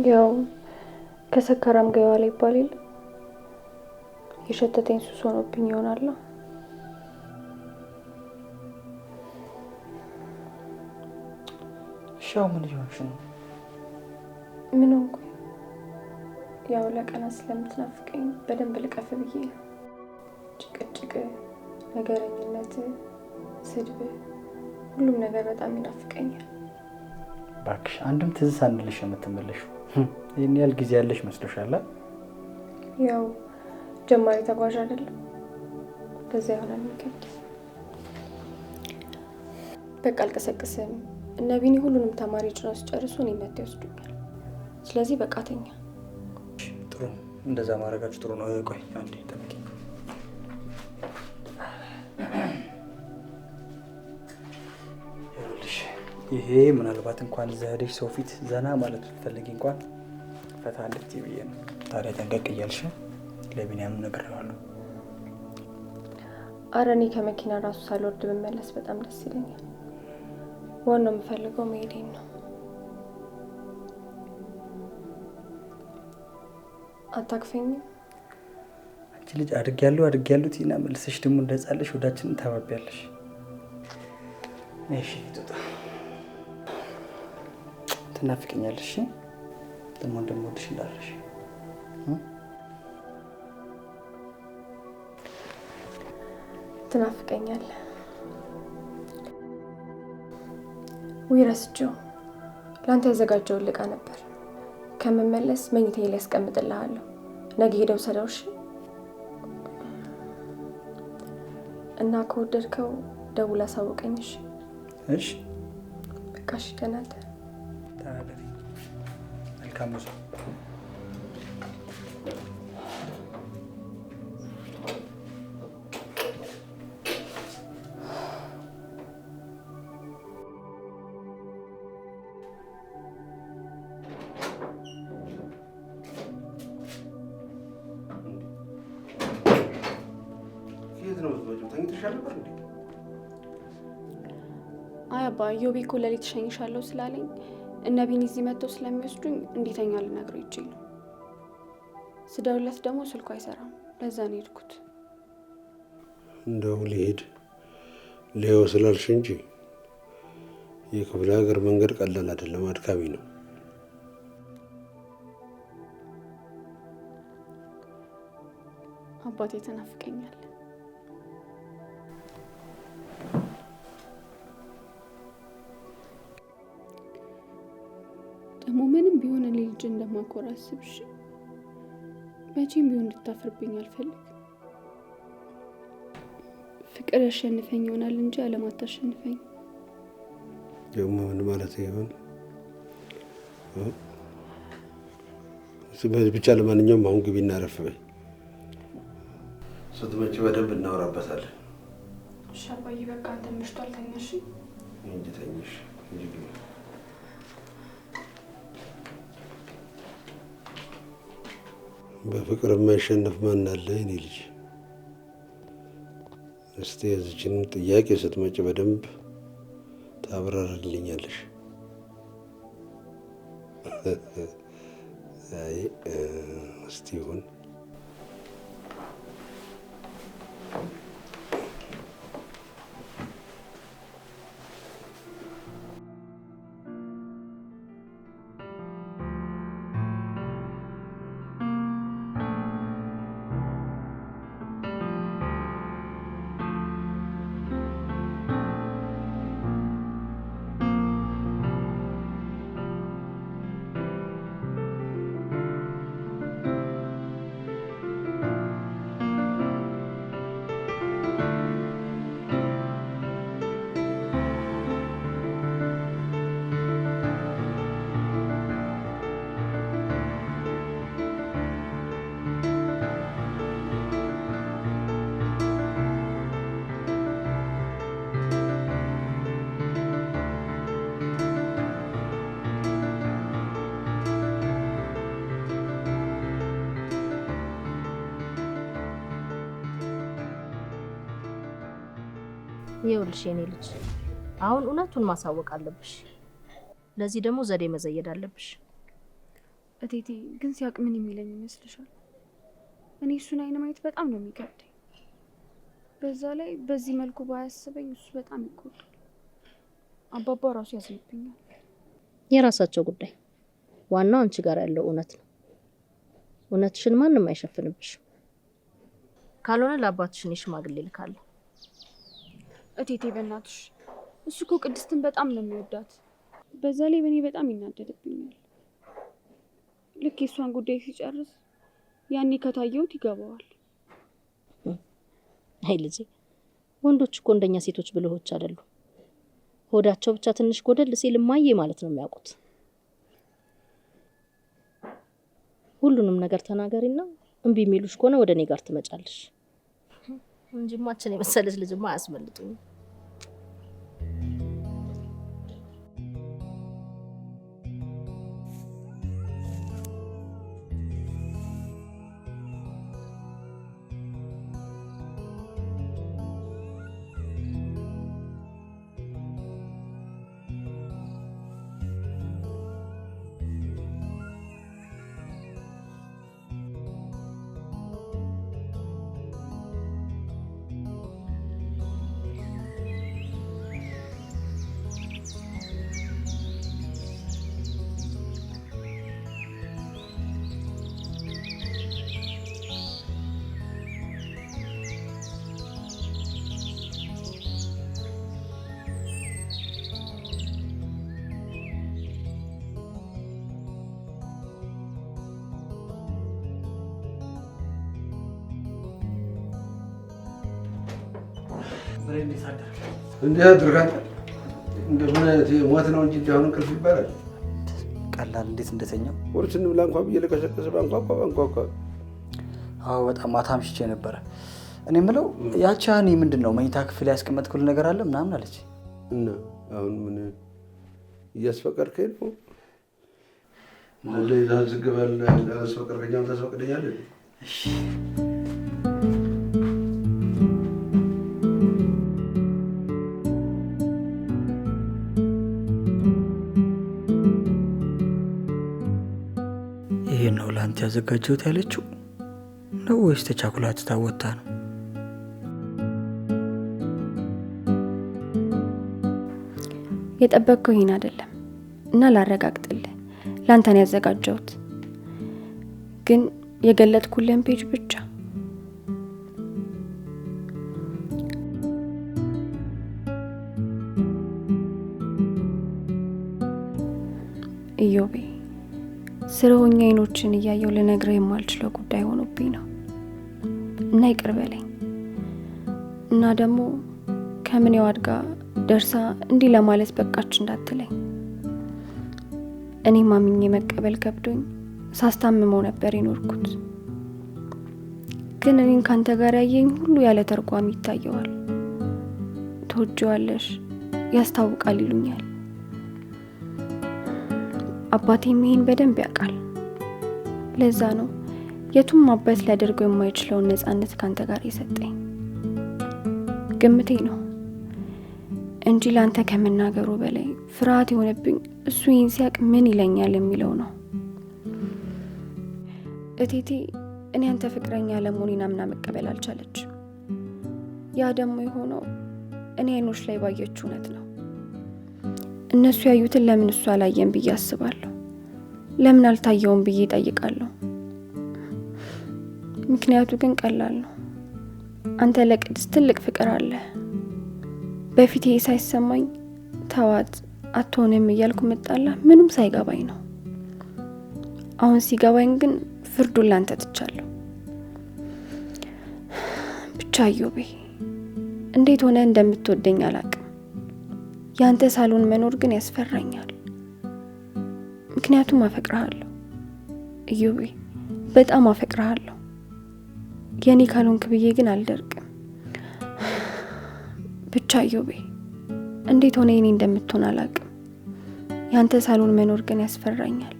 ያው ከሰከራም ገባ ላይ ይባል የለ የሸተተኝ ሱስ ሆኖብኝ ይሆናል። ሻው ምን ይሆንሽ ነው? ምን ሆንኩ? ያው ለቀናት ስለምትናፍቀኝ በደንብ ልቀፍ ብዬ ነው። ጭቅጭቅ፣ ነገረኝነት፣ ስድብ፣ ሁሉም ነገር በጣም ይናፍቀኛል። እባክሽ አንድም ትዝ ሳንልሽ የምትመለሽው ይህን ያህል ጊዜ ያለሽ መስሎሻል? ያው ጀማሪ ተጓዥ አይደለም። በዛ ይሆናል የሚከብድ። በቃ አልቀሰቅስም። እነ ቢኒ ሁሉንም ተማሪ ጭነው ሲጨርሱ እኔ መጥተው ይወስዱኛል። ስለዚህ በቃ ተኛ። ጥሩ፣ እንደዛ ማድረጋችሁ ጥሩ ነው። ቆይ አንዴ ጠብቂኝ። ይሄ ምናልባት እንኳን እዛ ሄደሽ ሰው ፊት ዘና ማለት ብትፈልጊ እንኳን ፈታ እንድትይ ብዬ ነው። ታዲያ ጠንቀቅ እያልሽ ለቢኒያም ነግሬዋለሁ። ኧረ እኔ ከመኪና ራሱ ሳልወርድ ብመለስ በጣም ደስ ይለኛል። ዋናው የምፈልገው መሄዴን ነው። አታክፈኝም? አንቺ ልጅ አድጌያለሁ ቲና መልሰሽ ደግሞ እንደጻለሽ ወዳችንን ታባቢያለሽ። እሺ ትጣ ትናፍቀኛለሽ። ደግሞ እንደምወድሽ እንዳለሽ ትናፍቀኛለህ። ወይ ረስቼው ለአንተ ያዘጋጀውን ልቃ ነበር። ከምመለስ መኝታዬ ላይ ያስቀምጥልሃለሁ። ነገ ሄደው ሰደው እሺ? እና ከወደድከው ደውል አሳውቀኝ እሺ? እሺ በቃ እሺ። ደህና እደር። ተናገሪ። መልካም ጉዞ። አይ አባ ዮቤ እኮ ሌሊት እሸኝሻለሁ ስላለኝ እነ ቢኒ እዚህ መጥተው ስለሚወስዱኝ እንዲተኛ ልነግረው ይዤ ነው። ስደውልለት ደግሞ ስልኩ አይሰራም። ለዛ ነው የሄድኩት። እንደው ልሄድ ሌው ስላልሽ እንጂ የክፍለ ሀገር መንገድ ቀላል አይደለም፣ አድካሚ ነው። አባቴ ተናፍቀኛል። ደግሞ ምንም ቢሆን እኔ ልጅ እንደማኮራ አስብሽ። መቼም ቢሆን እንድታፍርብኝ አልፈልግም። ፍቅር ያሸንፈኝ ይሆናል እንጂ ዓለም አታሸንፈኝ። ደግሞ ምን ማለት ይሆን? ብቻ ለማንኛውም አሁን ግቢ እናረፍ በይ። ስትመጪ በደንብ እናወራበታለን። እሺ አባዬ በቃ አንተ መሽቷል፣ ተኛሽ እንጂ ተኝሽ እንጂ ግቢ። በፍቅር የማይሸነፍ ማን አለ የኔ ልጅ? እስቲ የዚችን ጥያቄ ስትመጪ በደንብ ታብራራልኛለሽ። አይ እስቲ ይሁን። ይኸውልሽ የኔ ልጅ አሁን እውነቱን ማሳወቅ አለብሽ። ለዚህ ደግሞ ዘዴ መዘየድ አለብሽ። እቴቴ ግን ሲያውቅ ምን የሚለኝ ይመስልሻል? እኔ እሱን አይን ማየት በጣም ነው የሚከብደኝ። በዛ ላይ በዚህ መልኩ ባያስበኝ እሱ በጣም ይጎዳል። አባባ ራሱ ያስልብኛል። የራሳቸው ጉዳይ። ዋናው አንቺ ጋር ያለው እውነት ነው። እውነትሽን ማንም አይሸፍንብሽ። ካልሆነ ለአባትሽን ሽማግሌ ልካለሁ። እቴቴ በእናትሽ እሱ እኮ ቅድስትን በጣም ነው የሚወዳት። በዛ ላይ በእኔ በጣም ይናደድብኛል። ልክ የእሷን ጉዳይ ሲጨርስ ያኔ ከታየሁት ይገባዋል። አይ ልጄ፣ ወንዶች እኮ እንደኛ ሴቶች ብልሆች አይደሉም። ሆዳቸው ብቻ ትንሽ ጎደል ሲል እማዬ ማለት ነው የሚያውቁት። ሁሉንም ነገር ተናገሪና እምቢ የሚሉሽ ከሆነ ወደ እኔ ጋር ትመጫለሽ እንጂ ማችን የመሰለች ልጅማ አያስመልጡኝ። እንዴት አደርክ? እንዴት አደርክ? እንደምን ሞት ነው እንጂ አሁን እንቅልፍ ይባላል? ቀላል እንዴት እንደተኛው ቁርስ እንብላ እንኳን ብዬ ልቀሰቅስ ባንኳኳ። አዎ በጣም ማታ አምሽቼ ነበረ። እኔ የምለው ያቺ ሀኒ ምንድን ነው መኝታ ክፍል ያስቀመጥኩልህ ነገር አለ ምናምን አለች። እና አሁን ምን እያስፈቀድከኝ ነው? እንደዚህ ታዝግባል እንዳስፈቀድከኛው ታስፈቅደኛለህ? እሺ ይሄን ነው ለአንተ ያዘጋጀሁት ያለችው ነው ወይስ ተቻኩላ ትታወታ ነው? የጠበቅከው ይሄን አይደለም እና ላረጋግጥልህ ላንተ ነው ያዘጋጀሁት። ግን የገለጥኩልህን ፔጅ ብቻ ኢዮቤ ስለሆኛ አይኖችን እያየው ልነግርህ የማልችለው ጉዳይ ሆኖብኝ ነው እና ይቅር በለኝ። እና ደግሞ ከምን ያዋድጋ ደርሳ እንዲህ ለማለት በቃች እንዳትለኝ። እኔ ማምኜ መቀበል ከብዶኝ ሳስታምመው ነበር የኖርኩት። ግን እኔን ካንተ ጋር ያየኝ ሁሉ ያለ ተርጓሚ ይታየዋል። ትወጂዋለሽ፣ ያስታውቃል ይሉኛል። አባቴም ይሄን በደንብ ያውቃል። ለዛ ነው የቱም አባት ሊያደርገው የማይችለውን ነፃነት ካንተ ጋር የሰጠኝ። ግምቴ ነው እንጂ ላንተ ከመናገሩ በላይ ፍርሃት የሆነብኝ እሱ ይህን ሲያቅ ምን ይለኛል የሚለው ነው። እቴቴ እኔ አንተ ፍቅረኛ ለመሆኔን አምና መቀበል አልቻለች። ያ ደግሞ የሆነው እኔ አይኖች ላይ ባየችው እውነት ነው። እነሱ ያዩትን ለምን እሱ አላየም ብዬ አስባለሁ። ለምን አልታየውም ብዬ እጠይቃለሁ። ምክንያቱ ግን ቀላል ነው። አንተ ለቅድስት ትልቅ ፍቅር አለ። በፊቴ ሳይሰማኝ ተዋት አትሆንም እያልኩ መጣላ ምንም ሳይገባኝ ነው። አሁን ሲገባኝ ግን ፍርዱን ላንተ ትቻለሁ። ብቻ ኢዮቤ እንዴት ሆነ እንደምትወደኝ አላቅም። ያንተ ሳሎን መኖር ግን ያስፈራኛል። ምክንያቱም አፈቅርሃለሁ ኢዮቤ፣ በጣም አፈቅርሃለሁ። የኔ ካልሆንክ ብዬ ግን አልደርቅም። ብቻ ኢዮቤ እንዴት ሆነ የኔ እንደምትሆን አላቅም። ያንተ ሳሎን መኖር ግን ያስፈራኛል።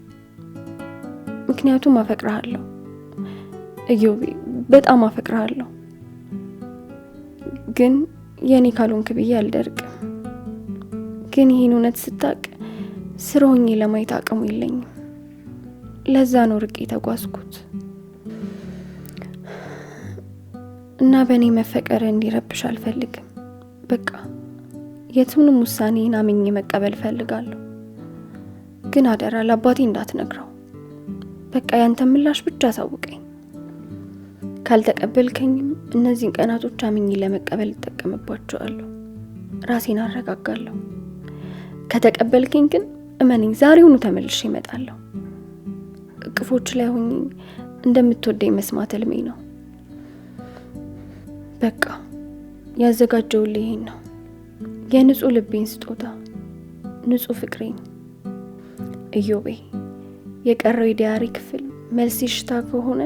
ምክንያቱም አፈቅርሃለሁ ኢዮቤ፣ በጣም አፈቅርሃለሁ። ግን የኔ ካልሆንክ ብዬ አልደርቅም። ግን ይህን እውነት ስታቅ ስር ሆኜ ለማየት አቅሙ የለኝም። ለዛ ነው ርቄ ተጓዝኩት እና በእኔ መፈቀር እንዲረብሽ አልፈልግም። በቃ የቱንም ውሳኔን አምኜ መቀበል ፈልጋለሁ። ግን አደራ ለአባቴ እንዳትነግረው። በቃ ያንተ ምላሽ ብቻ አሳውቀኝ። ካልተቀበልከኝም እነዚህን ቀናቶች አምኜ ለመቀበል እጠቀምባቸዋለሁ። ራሴን አረጋጋለሁ። ከተቀበልከኝ ግን እመነኝ ዛሬውኑ ተመልሼ እመጣለሁ። እቅፎች ላይ ሆኜ እንደምትወደኝ መስማት ህልሜ ነው። በቃ ያዘጋጀውልህ ይሄን ነው፣ የንጹህ ልቤን ስጦታ፣ ንጹህ ፍቅሬን። ኢዮቤ የቀረው የዲያሪ ክፍል መልስ ሽታ ከሆነ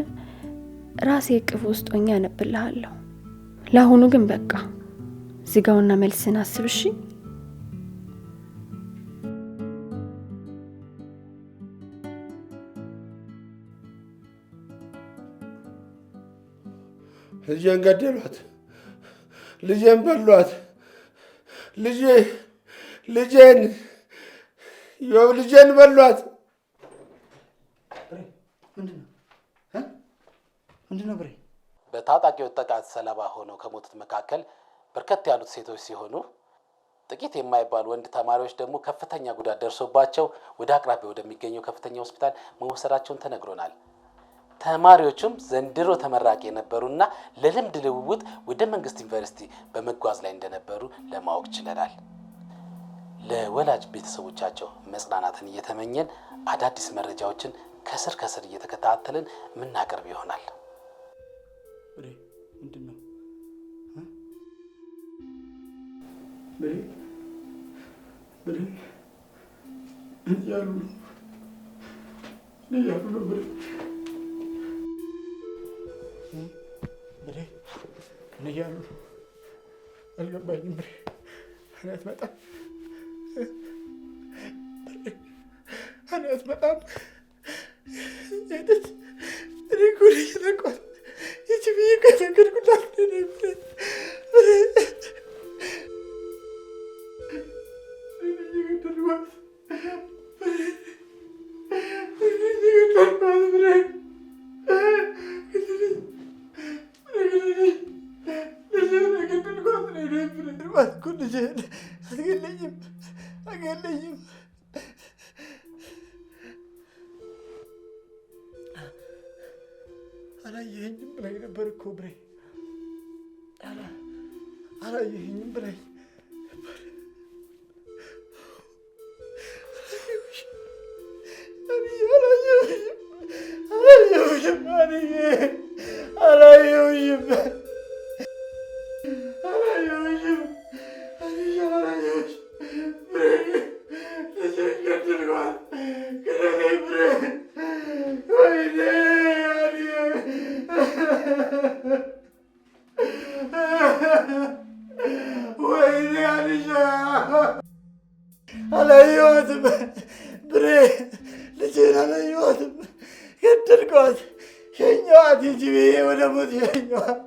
ራሴ እቅፍ ውስጥ ሆኜ አነብልሃለሁ። ለአሁኑ ግን በቃ ዝጋውና መልስን አስብሽ። ልጄን ገደሏት፣ ልጄን በሏት፣ ልጄን ዮብ ልጄን በሏት። ምንድነው ብሬ? በታጣቂው ጥቃት ሰለባ ሆነው ከሞቱት መካከል በርከት ያሉት ሴቶች ሲሆኑ ጥቂት የማይባሉ ወንድ ተማሪዎች ደግሞ ከፍተኛ ጉዳት ደርሶባቸው ወደ አቅራቢያ ወደሚገኘው ከፍተኛ ሆስፒታል መወሰዳቸውን ተነግሮናል። ተማሪዎቹም ዘንድሮ ተመራቂ የነበሩና ለልምድ ልውውጥ ወደ መንግስት ዩኒቨርሲቲ በመጓዝ ላይ እንደነበሩ ለማወቅ ችለናል። ለወላጅ ቤተሰቦቻቸው መጽናናትን እየተመኘን አዳዲስ መረጃዎችን ከስር እየተከታተልን የምናቀርብ ይሆናል። ምንድነው? እያሉ ነው እያሉ ነው ብሬ ምን እያሉ ነው? አልገባኝም ብሬ። እኔ አትመጣም እኔ አትመጣም ሄደች። እኔ እኮ ነኝ የነቋት ይቺ ብዬ እኮ የፈቀድኩላት እኔ ብሬ ብሬ እየገደልኳት አትገለኝም። አላየኸኝም ብላኝ ነበር እኮ ብሬ። አላየኸኝም ብላኝ ነበር። አላየኋትም ብሬ፣ ልጄን አላየኋትም። ገደልኳት፣ ሸኘኋት። ሂጂ ብዬ ወደ ሞት ሸኘኋት።